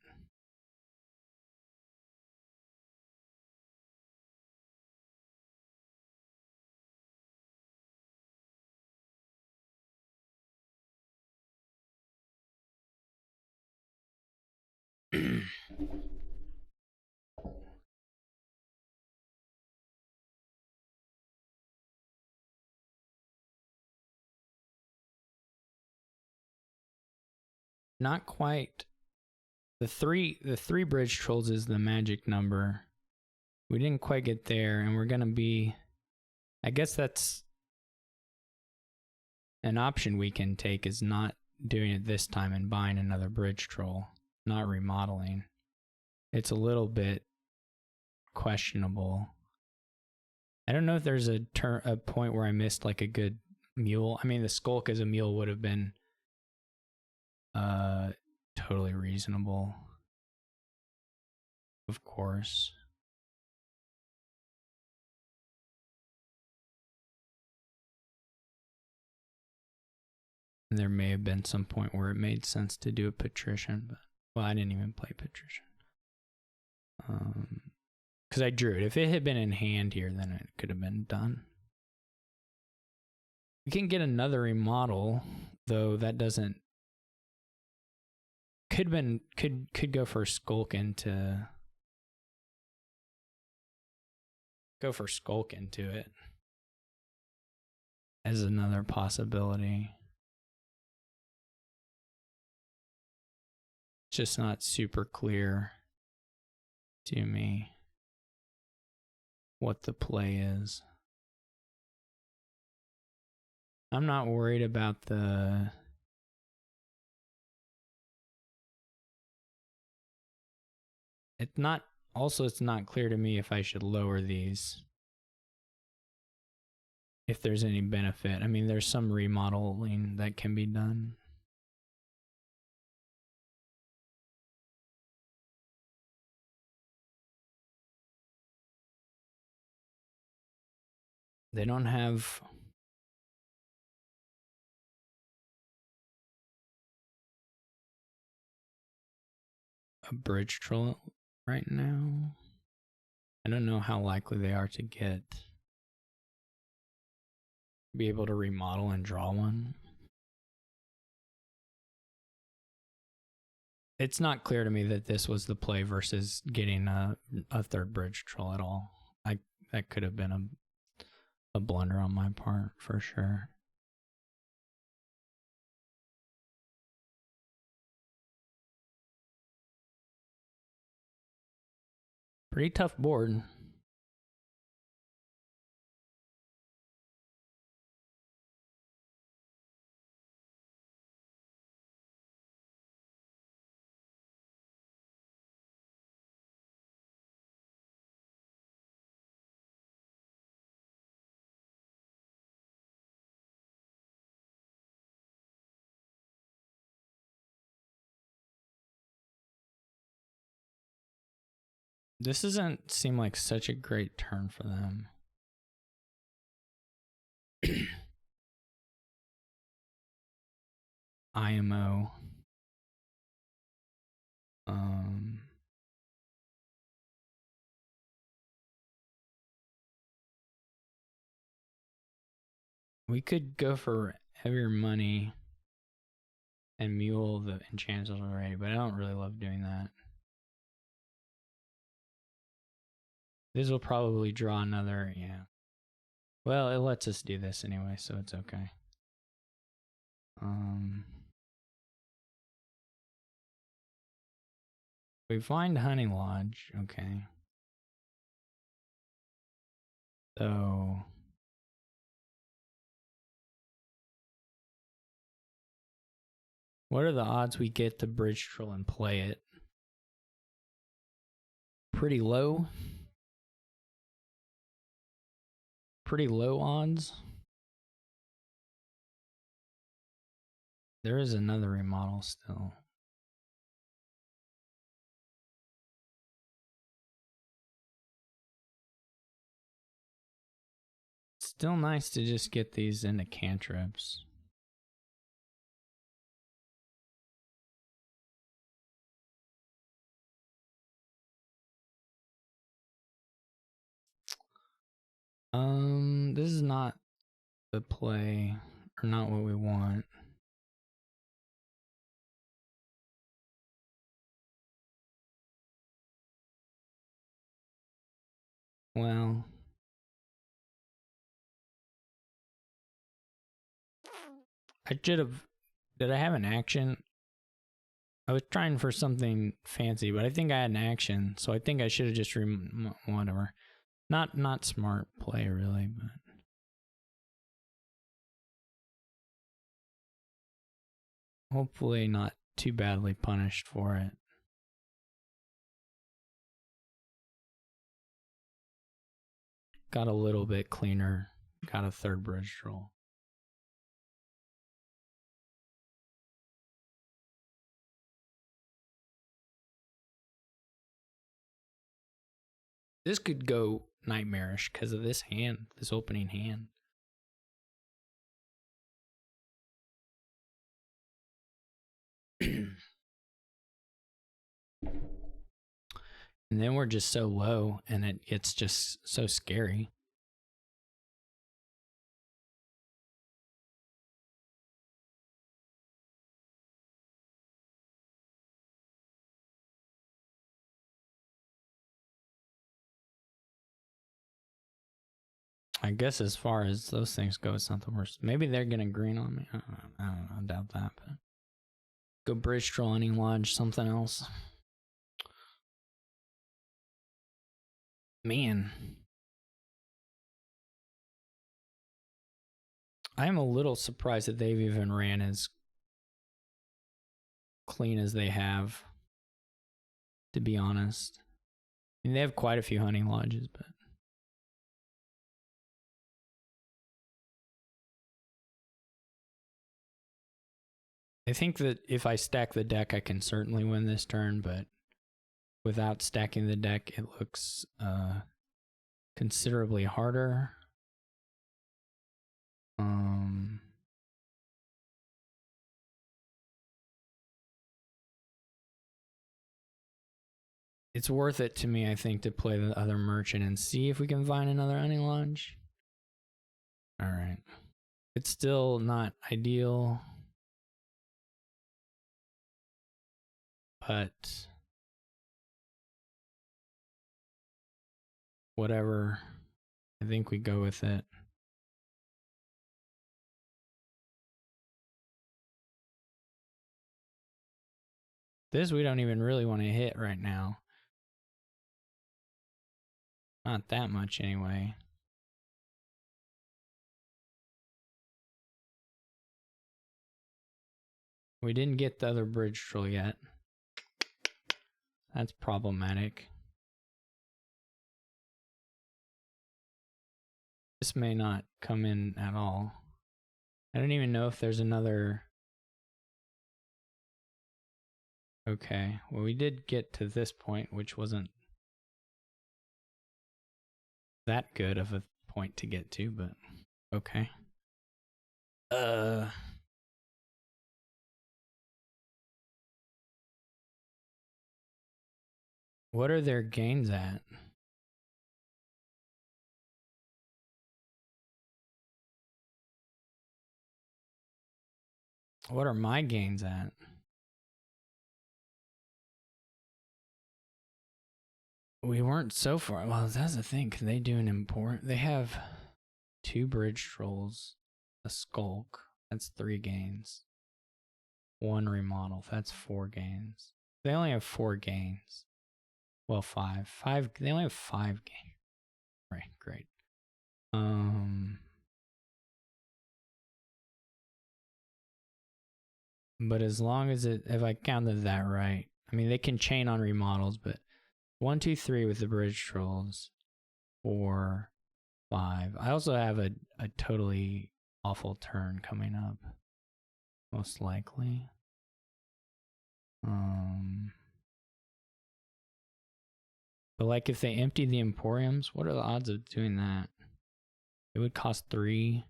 Not quite. The three bridge trolls is the magic number. We didn't quite get there, and we're gonna be, I guess that's an option we can take, is not doing it this time and buying another bridge troll, not remodeling. It's a little bit questionable. I don't know if there's a point where I missed like a good mule. I mean, the skulk as a mule would have been totally reasonable, of course. And there may have been some point where it made sense to do a patrician, but, well, I didn't even play patrician. Because I drew it. If it had been in hand here, then it could have been done. We can get another remodel, though that doesn't, could go for skulk into, it as another possibility. It's just not super clear to me what the play is. I'm not worried about the It's not. Also, it's not clear to me if I should lower these. If there's any benefit. I mean, there's some remodeling that can be done. They don't have a bridge troll right now. I don't know how likely they are to be able to remodel and draw one. It's not clear to me that this was the play versus getting a third bridge troll at all. That could have been a blunder on my part for sure. Pretty tough board. This doesn't seem like such a great turn for them. IMO. We could go for heavier money and mule the enchanters already, but I don't really love doing that. This will probably draw another, yeah. Well, it lets us do this anyway, so it's okay. We find Honey Lodge, okay. So what are the odds we get the bridge troll and play it? Pretty low. Pretty low odds. There is another remodel still. Still nice to just get these into cantrips. This is not the play, or not what we want. Well, I should have. Did I have an action? I was trying for something fancy, but I think I had an action, so I think I should have just whatever. Not smart play really, but hopefully not too badly punished for it. Got a little bit cleaner. Got a third bridge troll. This could go nightmarish because of this hand, this opening hand. And then we're just so low, and it's just so scary. I guess as far as those things go, it's not the worst. Maybe they're getting green on me. I don't know. I doubt that. But go bridge troll, any lodge, something else. Man. I'm a little surprised that they've even ran as clean as they have, to be honest. mean, they have quite a few hunting lodges, but I think that if I stack the deck, I can certainly win this turn, but without stacking the deck, it looks considerably harder. It's worth it to me, I think, to play the other merchant and see if we can find another hunting lodge. All right. It's still not ideal, but whatever. I think we go with it. This we don't even really want to hit right now. Not that much anyway. We didn't get the other bridge troll yet. That's problematic. This may not come in at all. I don't even know if there's another... Okay, well we did get to this point, which wasn't that good of a point to get to, but okay. What are their gains at? What are my gains at? We weren't so far. Well, that's the thing. Can they do an import? They have 2 bridge trolls, a skulk. That's 3 gains. 1 remodel. That's 4 gains. They only have 4 gains. Well, 5. They only have 5 gains. Right. Great. But as long as if I counted that right, I mean, they can chain on remodels, but 1, 2, 3 with the bridge trolls, 4, 5. I also have a totally awful turn coming up, most likely. But like if they empty the emporiums, what are the odds of doing that? It would cost 3.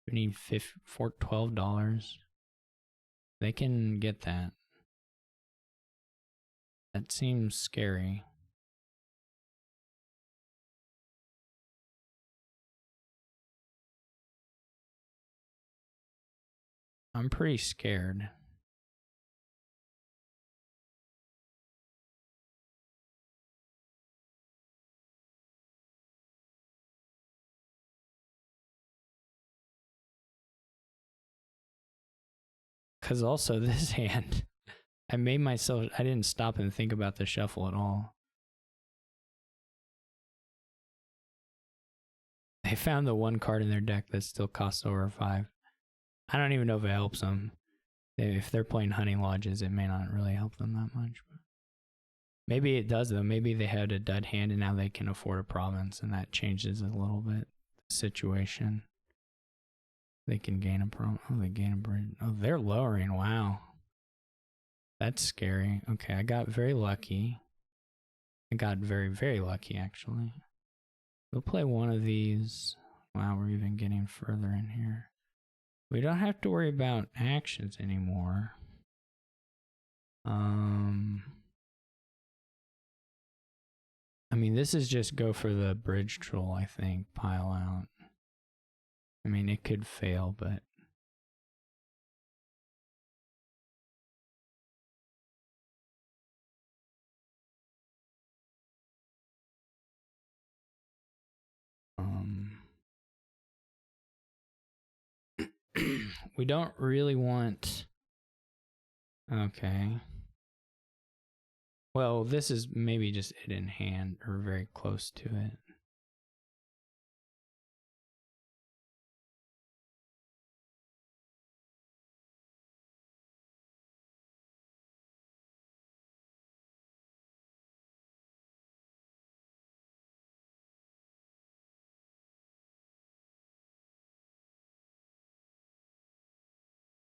We need $12. They can get that. That seems scary. I'm pretty scared. Because also this hand, I didn't stop and think about the shuffle at all. They found the 1 card in their deck that still costs over 5. I don't even know if it helps them. If they're playing hunting lodges, it may not really help them that much. But maybe it does though. Maybe they had a dud hand and now they can afford a province, and that changes a little bit the situation. They can gain a province. Oh, they gain a bridge. Oh, they're lowering. Wow. That's scary. Okay, I got very lucky. I got very, very lucky actually. We'll play one of these. Wow, we're even getting further in here. We don't have to worry about actions anymore. I mean, this is just go for the bridge troll, I think. Pile out. I mean, it could fail, but... we don't really want... Okay. Well, this is maybe just it in hand, or very close to it.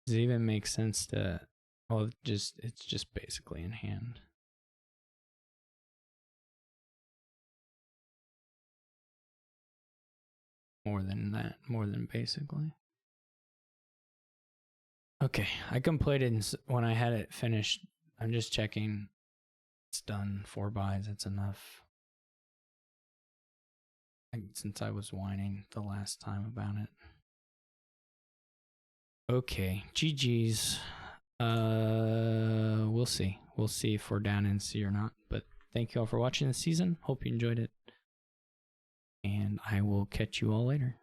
Does it even make sense to? Well, it's just basically in hand. More than that, more than basically. Okay, I completed when I had it finished. I'm just checking. It's done. 4 buys. It's enough. Since I was whining the last time about it. Okay, GG's. We'll see. We'll see if we're down in C or not. But thank you all for watching this season. Hope you enjoyed it. And I will catch you all later.